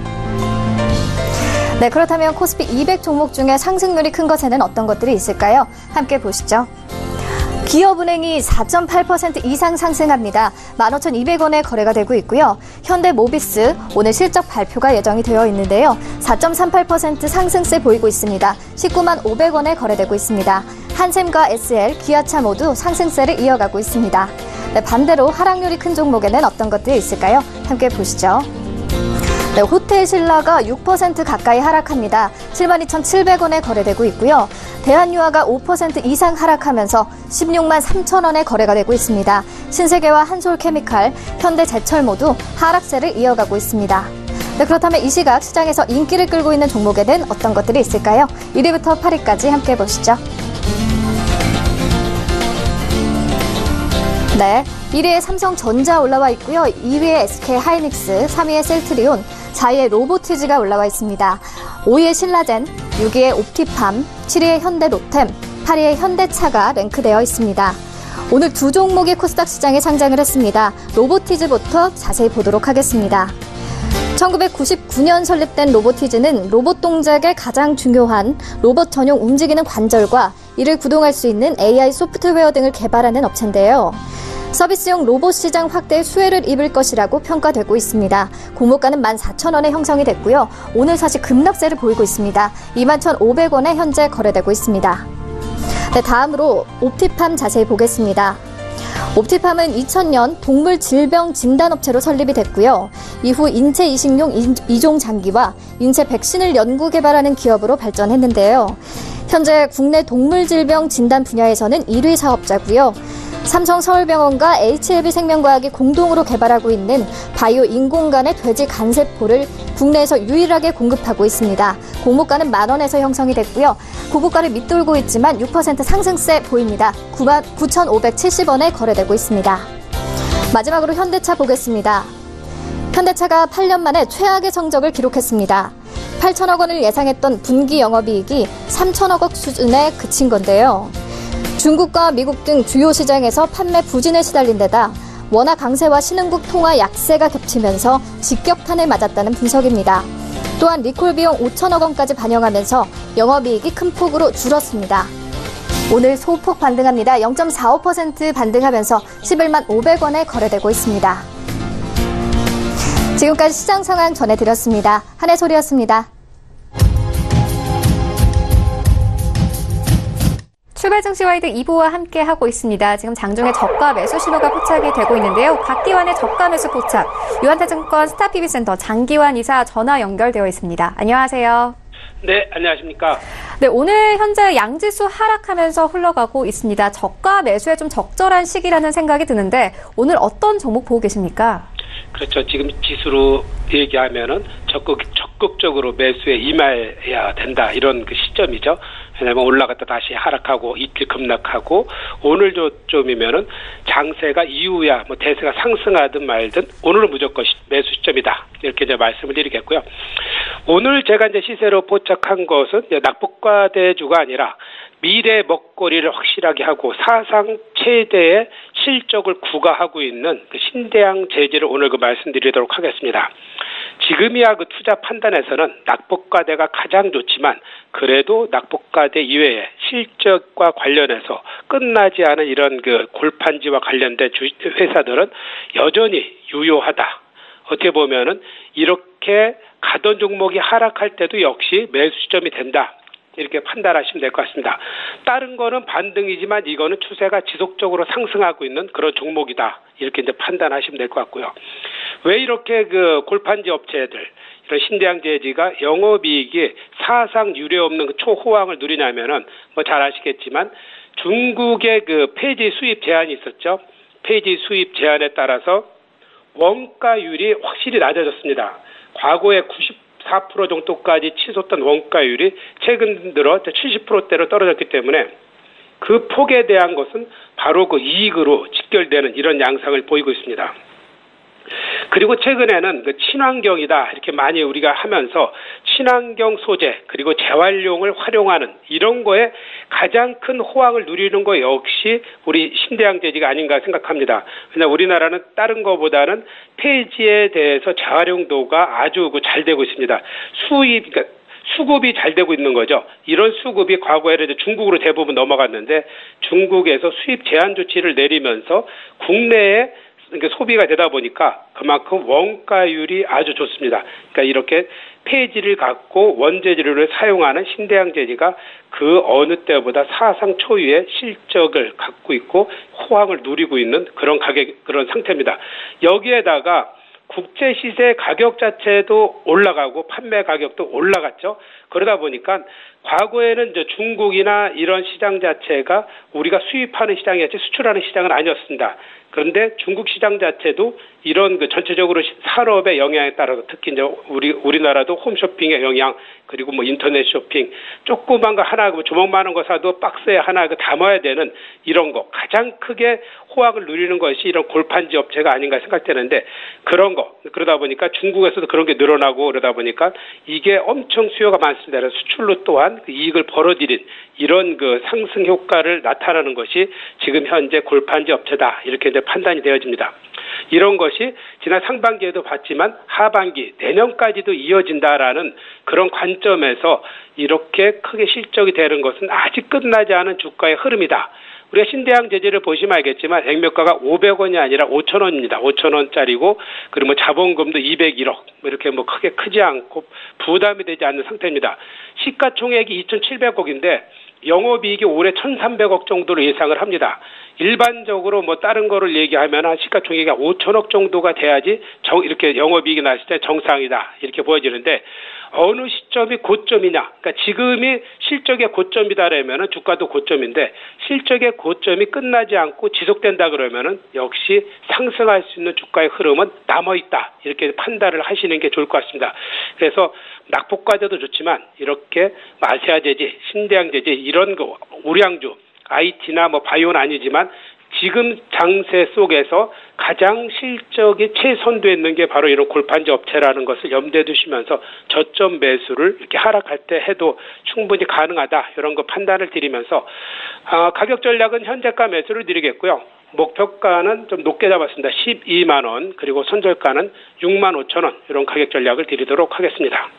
네, 그렇다면 코스피 200 종목 중에 상승률이 큰 것에는 어떤 것들이 있을까요? 함께 보시죠. 기업은행이 4.8% 이상 상승합니다. 15,200원에 거래가 되고 있고요. 현대모비스 오늘 실적 발표가 예정이 되어 있는데요. 4.38% 상승세 보이고 있습니다. 19만 500원에 거래되고 있습니다. 한샘과 SL, 기아차 모두 상승세를 이어가고 있습니다. 네, 반대로 하락률이 큰 종목에는 어떤 것들이 있을까요? 함께 보시죠. 네, 호텔신라가 6% 가까이 하락합니다. 72,700원에 거래되고 있고요. 대한유아가 5% 이상 하락하면서 16만 3천원에 거래가 되고 있습니다. 신세계와 한솔케미칼, 현대제철 모두 하락세를 이어가고 있습니다. 네, 그렇다면 이 시각 시장에서 인기를 끌고 있는 종목에는 어떤 것들이 있을까요? 1위부터 8위까지 함께 보시죠. 네, 1위에 삼성전자 올라와 있고요. 2위에 SK하이닉스, 3위에 셀트리온, 4위에 로보티즈가 올라와 있습니다. 5위에 신라젠, 6위에 옵티팜, 7위에 현대로템, 8위에 현대차가 랭크되어 있습니다. 오늘 두 종목이 코스닥 시장에 상장을 했습니다. 로보티즈부터 자세히 보도록 하겠습니다. 1999년 설립된 로보티즈는 로봇 동작에 가장 중요한 로봇 전용 움직이는 관절과 이를 구동할 수 있는 AI 소프트웨어 등을 개발하는 업체인데요. 서비스용 로봇 시장 확대에 수혜를 입을 것이라고 평가되고 있습니다. 공모가는 14,000원에 형성이 됐고요. 오늘 사실 급락세를 보이고 있습니다. 21,500원에 현재 거래되고 있습니다. 네, 다음으로 옵티팜 자세히 보겠습니다. 옵티팜은 2000년 동물 질병 진단업체로 설립이 됐고요. 이후 인체 이식용 이종 장기와 인체 백신을 연구 개발하는 기업으로 발전했는데요. 현재 국내 동물 질병 진단 분야에서는 1위 사업자고요. 삼성 서울병원과 HLB생명과학이 공동으로 개발하고 있는 바이오 인공간의 돼지 간세포를 국내에서 유일하게 공급하고 있습니다. 공모가는 10,000원에서 형성이 됐고요. 고고가를 밑돌고 있지만 6% 상승세 보입니다. 99,570원에 거래되고 있습니다. 마지막으로 현대차 보겠습니다. 현대차가 8년 만에 최악의 성적을 기록했습니다. 8천억 원을 예상했던 분기 영업이익이 3천억 원 수준에 그친 건데요. 중국과 미국 등 주요 시장에서 판매 부진에 시달린 데다 원화 강세와 신흥국 통화 약세가 겹치면서 직격탄을 맞았다는 분석입니다. 또한 리콜 비용 5천억 원까지 반영하면서 영업이익이 큰 폭으로 줄었습니다. 오늘 소폭 반등합니다. 0.45% 반등하면서 11만 500원에 거래되고 있습니다. 지금까지 시장 상황 전해드렸습니다. 한혜솔이었습니다. 출발 증시와이드 2부와 함께 하고 있습니다. 지금 장중에 저가 매수 신호가 포착이 되고 있는데요. 박기환의 저가 매수 포착, 유한타증권 스타PB센터 장기환 이사 전화 연결되어 있습니다. 안녕하세요. 네, 안녕하십니까. 네, 오늘 현재 양지수 하락하면서 흘러가고 있습니다. 저가 매수에 좀 적절한 시기라는 생각이 드는데 오늘 어떤 종목 보고 계십니까? 그렇죠. 지금 지수로 얘기하면은 적극적으로 매수에 임해야 된다. 이런 그 시점이죠. 왜냐하면 올라갔다 다시 하락하고 이틀 급락하고 오늘 저점이면은 장세가 이후야 뭐 대세가 상승하든 말든 오늘은 무조건 매수 시점이다. 이렇게 이제 말씀을 드리겠고요. 오늘 제가 이제 시세로 포착한 것은 낙폭과대주가 아니라 미래 먹거리를 확실하게 하고 사상 최대의 실적을 구가하고 있는 그 신대양 재질을 오늘 그 말씀드리도록 하겠습니다. 지금이야 그 투자 판단에서는 낙폭과대가 가장 좋지만 그래도 낙폭과대 이외에 실적과 관련해서 끝나지 않은 이런 그 골판지와 관련된 회사들은 여전히 유효하다. 어떻게 보면은 이렇게 가던 종목이 하락할 때도 역시 매수 시점이 된다. 이렇게 판단하시면 될 것 같습니다. 다른 거는 반등이지만 이거는 추세가 지속적으로 상승하고 있는 그런 종목이다. 이렇게 이제 판단하시면 될 것 같고요. 왜 이렇게 그 골판지 업체들, 이런 신대양 재지가 영업이익이 사상 유례 없는 그 초호황을 누리냐면은 뭐 잘 아시겠지만 중국의 그 폐지 수입 제한이 있었죠. 폐지 수입 제한에 따라서 원가율이 확실히 낮아졌습니다. 과거에 4% 정도까지 치솟던 원가율이 최근 들어 70%대로 떨어졌기 때문에 그 폭에 대한 것은 바로 그 이익으로 직결되는 이런 양상을 보이고 있습니다. 그리고 최근에는 그 친환경이다 이렇게 많이 우리가 하면서 친환경 소재 그리고 재활용을 활용하는 이런 거에 가장 큰 호황을 누리는 거 역시 우리 신대양 재지가 아닌가 생각합니다. 왜냐하면 우리나라는 다른 거보다는 폐지에 대해서 재활용도가 아주 잘 되고 있습니다. 그러니까 수급이 잘 되고 있는 거죠. 이런 수급이 과거에는 이제 중국으로 대부분 넘어갔는데 중국에서 수입 제한 조치를 내리면서 국내에 그러니까 소비가 되다 보니까 그만큼 원가율이 아주 좋습니다. 그러니까 이렇게 폐지를 갖고 원재료를 사용하는 신대양 재지가 그 어느 때보다 사상 초유의 실적을 갖고 있고 호황을 누리고 있는 그런 그런 상태입니다. 여기에다가 국제 시세 가격 자체도 올라가고 판매 가격도 올라갔죠. 그러다 보니까 과거에는 이제 중국이나 이런 시장 자체가 우리가 수입하는 시장이었지 수출하는 시장은 아니었습니다. 그런데 중국 시장 자체도 이런 그 전체적으로 산업의 영향에 따라서 특히 이제 우리나라도 홈쇼핑의 영향 그리고 뭐 인터넷 쇼핑 조그만 거 하나 조목만한 거 사도 박스에 하나 담아야 되는 이런 거 가장 크게 호황을 누리는 것이 이런 골판지 업체가 아닌가 생각되는데 그러다 보니까 중국에서도 그런 게 늘어나고 그러다 보니까 이게 엄청 수요가 많습니다. 그래서 수출로 또한 그 이익을 벌어들인 이런 그 상승 효과를 나타나는 것이 지금 현재 골판지 업체다 이렇게 이제 판단이 되어집니다. 이런 것이 지난 상반기에도 봤지만 하반기 내년까지도 이어진다라는 그런 관점에서 이렇게 크게 실적이 되는 것은 아직 끝나지 않은 주가의 흐름이다. 우리가 신대양 제재를 보시면 알겠지만 액면가가 500원이 아니라 5,000원입니다. 5,000원짜리고 그리고 뭐 자본금도 201억 이렇게 뭐 크게 크지 않고 부담이 되지 않는 상태입니다. 시가총액이 2,700억인데 영업이익이 올해 1,300억 정도로 예상을 합니다. 일반적으로 뭐 다른 거를 얘기하면 한 시가총액이 5천억 정도가 돼야지 이렇게 영업이익이 났을 때 정상이다 이렇게 보여지는데 어느 시점이 고점이냐? 그러니까 지금이 실적의 고점이다라면은 주가도 고점인데 실적의 고점이 끝나지 않고 지속된다 그러면은 역시 상승할 수 있는 주가의 흐름은 남아 있다 이렇게 판단을 하시는 게 좋을 것 같습니다. 그래서 낙폭과대도 좋지만 이렇게 아시아 제재, 신대양 제재 이런 거 우량주 IT나 뭐 바이오는 아니지만 지금 장세 속에서 가장 실적이 최선도에 있는 게 바로 이런 골판지 업체라는 것을 염두에 두시면서 저점 매수를 이렇게 하락할 때 해도 충분히 가능하다 이런 거 판단을 드리면서 가격 전략은 현재가 매수를 드리겠고요. 목표가는 좀 높게 잡았습니다. 12만 원 그리고 선절가는 6만 5천 원 이런 가격 전략을 드리도록 하겠습니다.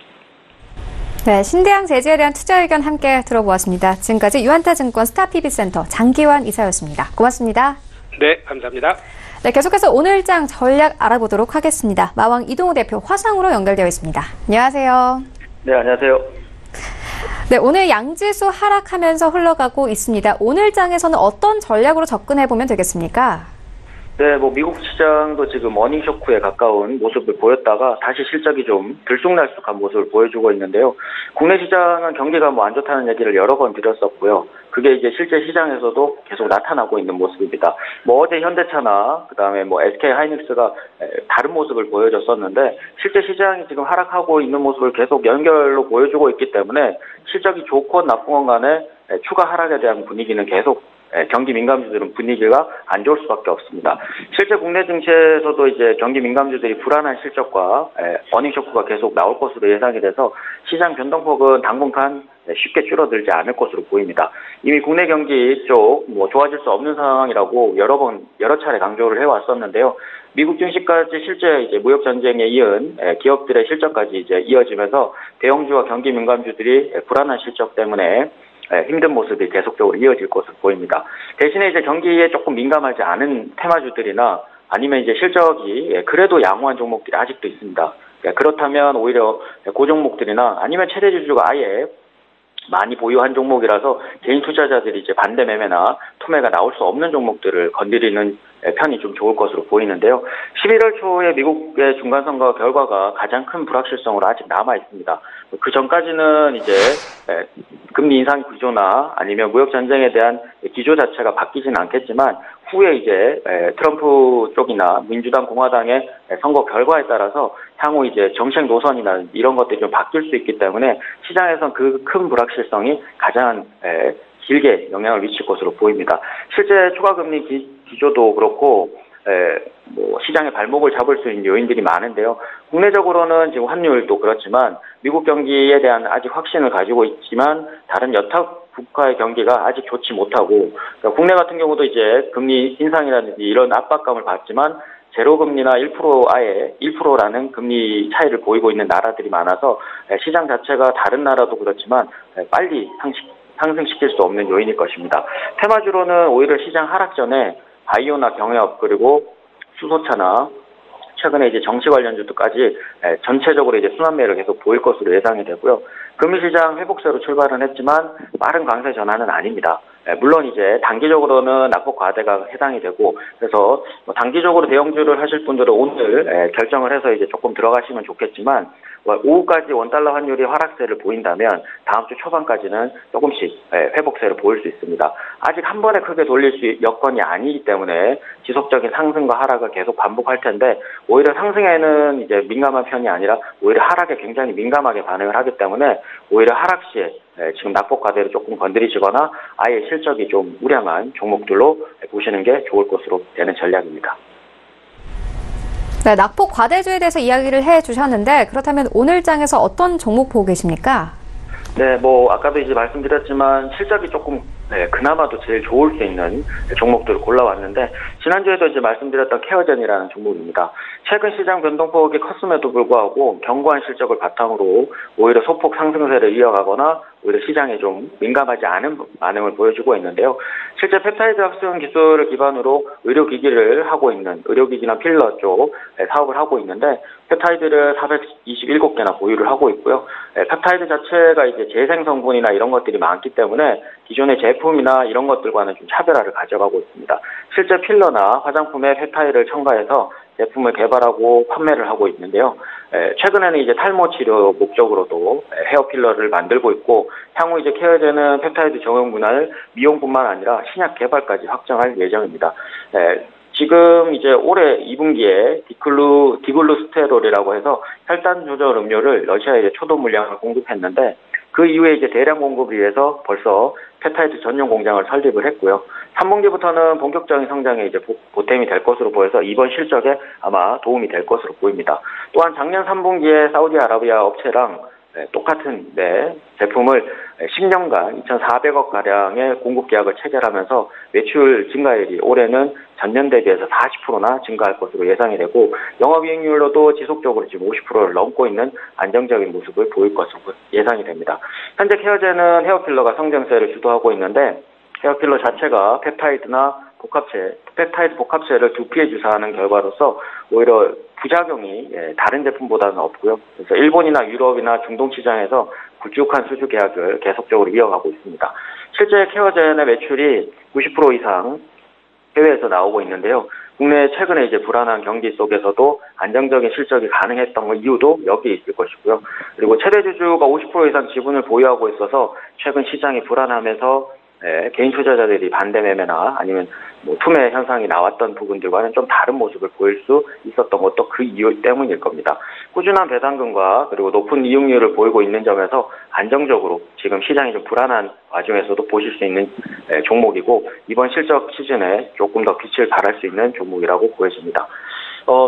네, 신대양 제재에 대한 투자 의견 함께 들어보았습니다. 지금까지 유한타증권 스타PB센터 장기환 이사였습니다. 고맙습니다. 네, 감사합니다. 네, 계속해서 오늘장 전략 알아보도록 하겠습니다. 마왕 이동우 대표 화상으로 연결되어 있습니다. 안녕하세요. 네, 안녕하세요. 네, 오늘 양지수 하락하면서 흘러가고 있습니다. 오늘장에서는 어떤 전략으로 접근해보면 되겠습니까? 네, 뭐 미국 시장도 지금 어닝 쇼크에 가까운 모습을 보였다가 다시 실적이 좀 들쑥날쑥한 모습을 보여주고 있는데요. 국내 시장은 경기가 뭐 안 좋다는 얘기를 여러 번 드렸었고요. 그게 이제 실제 시장에서도 계속 나타나고 있는 모습입니다. 뭐 어제 현대차나 그다음에 뭐 SK 하이닉스가 다른 모습을 보여줬었는데 실제 시장이 지금 하락하고 있는 모습을 계속 연결로 보여주고 있기 때문에 실적이 좋건 나쁘건 간에 추가 하락에 대한 분위기는 계속 경기 민감주들은 분위기가 안 좋을 수밖에 없습니다. 실제 국내 증시에서도 이제 경기 민감주들이 불안한 실적과 어닝 쇼크가 계속 나올 것으로 예상이 돼서 시장 변동폭은 당분간 쉽게 줄어들지 않을 것으로 보입니다. 이미 국내 경기 쪽 뭐 좋아질 수 없는 상황이라고 여러 차례 강조를 해왔었는데요. 미국 증시까지 실제 이제 무역 전쟁에 이은 기업들의 실적까지 이제 이어지면서 대형주와 경기 민감주들이 불안한 실적 때문에 힘든 모습이 계속적으로 이어질 것으로 보입니다. 대신에 이제 경기에 조금 민감하지 않은 테마주들이나 아니면 이제 실적이 그래도 양호한 종목들이 아직도 있습니다. 그렇다면 오히려 그 종목들이나 아니면 최대주주가 아예 많이 보유한 종목이라서 개인 투자자들이 이제 반대 매매나 투매가 나올 수 없는 종목들을 건드리는 편이 좀 좋을 것으로 보이는데요. 11월 초에 미국의 중간선거 결과가 가장 큰 불확실성으로 아직 남아 있습니다. 그 전까지는 이제 금리 인상 기조나 아니면 무역 전쟁에 대한 기조 자체가 바뀌지는 않겠지만 후에 이제 트럼프 쪽이나 민주당 공화당의 선거 결과에 따라서 향후 이제 정책 노선이나 이런 것들이 좀 바뀔 수 있기 때문에 시장에선 그 큰 불확실성이 가장 길게 영향을 미칠 것으로 보입니다. 실제 추가 금리 기조도 그렇고 뭐 시장의 발목을 잡을 수 있는 요인들이 많은데요. 국내적으로는 지금 환율도 그렇지만 미국 경기에 대한 아직 확신을 가지고 있지만 다른 여타 국가의 경기가 아직 좋지 못하고 그러니까 국내 같은 경우도 이제 금리 인상이라든지 이런 압박감을 받지만 제로금리나 1% 아예 1%라는 금리 차이를 보이고 있는 나라들이 많아서 시장 자체가 다른 나라도 그렇지만 빨리 상승시킬 수 없는 요인일 것입니다. 테마주로는 오히려 시장 하락 전에 바이오나 경협 그리고 수소차나 최근에 이제 정치 관련주도까지 전체적으로 이제 순환매를 계속 보일 것으로 예상이 되고요. 금융시장 회복세로 출발은 했지만 빠른 강세 전환은 아닙니다. 물론 이제 단기적으로는 낙폭 과대가 해당이 되고 그래서 뭐 단기적으로 대형주를 하실 분들은 오늘 결정을 해서 이제 조금 들어가시면 좋겠지만 오후까지 원달러 환율이 하락세를 보인다면 다음 주 초반까지는 조금씩 회복세를 보일 수 있습니다. 아직 한 번에 크게 돌릴 수 여건이 아니기 때문에 지속적인 상승과 하락을 계속 반복할 텐데 오히려 상승에는 이제 민감한 편이 아니라 오히려 하락에 굉장히 민감하게 반응을 하기 때문에 오히려 하락 시에 지금 낙폭 과대를 조금 건드리시거나 아예 실적이 좀 우량한 종목들로 보시는 게 좋을 것으로 되는 전략입니다. 네, 낙폭 과대주에 대해서 이야기를 해주셨는데 그렇다면 오늘 장에서 어떤 종목 보고 계십니까? 네, 뭐 아까도 이제 말씀드렸지만 실적이 조금 네, 그나마도 제일 좋을 수 있는 종목들을 골라왔는데, 지난주에도 이제 말씀드렸던 케어젠이라는 종목입니다. 최근 시장 변동폭이 컸음에도 불구하고 견고한 실적을 바탕으로 오히려 소폭 상승세를 이어가거나 오히려 시장에 좀 민감하지 않은 반응을 보여주고 있는데요. 실제 펩타이드 합성 기술을 기반으로 의료기기를 하고 있는, 의료기기나 필러 쪽 사업을 하고 있는데, 펩타이드를 427개나 보유를 하고 있고요. 펩타이드 자체가 이제 재생 성분이나 이런 것들이 많기 때문에 기존의 제품이나 이런 것들과는 좀 차별화를 가져가고 있습니다. 실제 필러나 화장품에 펩타이드를 첨가해서 제품을 개발하고 판매를 하고 있는데요. 최근에는 이제 탈모 치료 목적으로도 헤어 필러를 만들고 있고, 향후 이제 케어제는 펩타이드 적용 분야를 미용뿐만 아니라 신약 개발까지 확장할 예정입니다. 지금 이제 올해 2분기에 디글루스테롤이라고 해서 혈당 조절 음료를 러시아에 이제 초도 물량을 공급했는데, 그 이후에 이제 대량 공급을 위해서 벌써 펩타이드 전용 공장을 설립을 했고요. 3분기부터는 본격적인 성장에 이제 보탬이 될 것으로 보여서 이번 실적에 아마 도움이 될 것으로 보입니다. 또한 작년 3분기에 사우디아라비아 업체랑 똑같은 제품을 10년간 2,400억 가량의 공급 계약을 체결하면서 매출 증가율이 올해는 전년 대비해서 40%나 증가할 것으로 예상이 되고, 영업이익률로도 지속적으로 지금 50%를 넘고 있는 안정적인 모습을 보일 것으로 예상이 됩니다. 현재 케어제는 헤어필러가 성장세를 주도하고 있는데, 헤어필러 자체가 펩타이드 복합체를 두피에 주사하는 결과로서 오히려 부작용이 다른 제품보다는 없고요. 그래서 일본이나 유럽이나 중동 시장에서 굵직한 수주 계약을 계속적으로 이어가고 있습니다. 실제 케어젠의 매출이 90% 이상 해외에서 나오고 있는데요. 국내 최근에 이제 불안한 경기 속에서도 안정적인 실적이 가능했던 이유도 여기에 있을 것이고요. 그리고 최대 주주가 50% 이상 지분을 보유하고 있어서 최근 시장이 불안하면서 개인 투자자들이 반대 매매나 아니면 투매 현상이 나왔던 부분들과는 좀 다른 모습을 보일 수 있었던 것도 그 이유 때문일 겁니다. 꾸준한 배당금과 그리고 높은 이익률을 보이고 있는 점에서 안정적으로 지금 시장이 좀 불안한 와중에서도 보실 수 있는 종목이고, 이번 실적 시즌에 조금 더 빛을 발할 수 있는 종목이라고 보여집니다.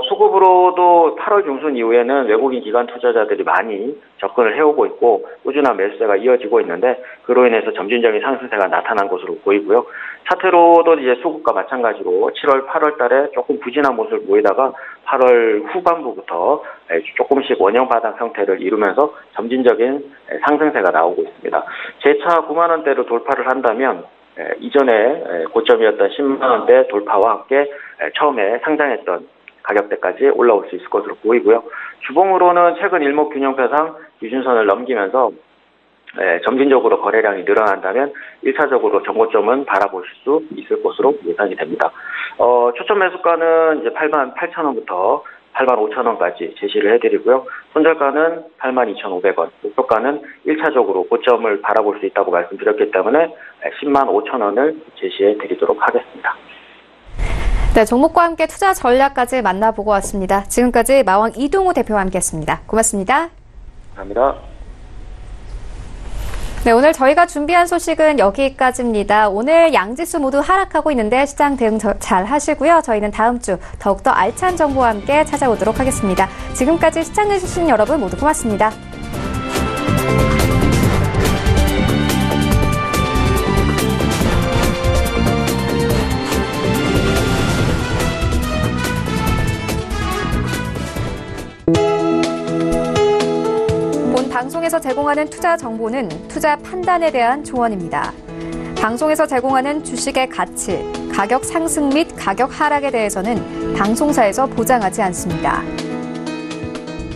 수급으로도 8월 중순 이후에는 외국인 기관 투자자들이 많이 접근을 해오고 있고 꾸준한 매수세가 이어지고 있는데, 그로 인해서 점진적인 상승세가 나타난 것으로 보이고요. 차트로도 이제 수급과 마찬가지로 7월, 8월 달에 조금 부진한 모습을 보이다가 8월 후반부부터 조금씩 원형 바닥 형태를 이루면서 점진적인 상승세가 나오고 있습니다. 재차 9만 원대로 돌파를 한다면 이전에 고점이었던 10만 원대 돌파와 함께 처음에 상장했던 가격대까지 올라올 수 있을 것으로 보이고요. 주봉으로는 최근 일목균형표상 유준선을 넘기면서 점진적으로 거래량이 늘어난다면 1차적으로 정고점은 바라보실 수 있을 것으로 예상이 됩니다. 초점 매수가는 이제 88,000원부터 85,000원까지 제시를 해드리고요. 손절가는 82,500원, 목표가는 1차적으로 고점을 바라볼 수 있다고 말씀드렸기 때문에 105,000원을 제시해 드리도록 하겠습니다. 네, 종목과 함께 투자 전략까지 만나보고 왔습니다. 지금까지 마왕 이동우 대표와 함께했습니다. 고맙습니다. 감사합니다. 네, 오늘 저희가 준비한 소식은 여기까지입니다. 오늘 양지수 모두 하락하고 있는데 시장 대응 잘 하시고요. 저희는 다음 주 더욱더 알찬 정보와 함께 찾아오도록 하겠습니다. 지금까지 시청해주신 여러분 모두 고맙습니다. 방송에서 제공하는 투자 정보는 투자 판단에 대한 조언입니다. 방송에서 제공하는 주식의 가치, 가격 상승 및 가격 하락에 대해서는 방송사에서 보장하지 않습니다.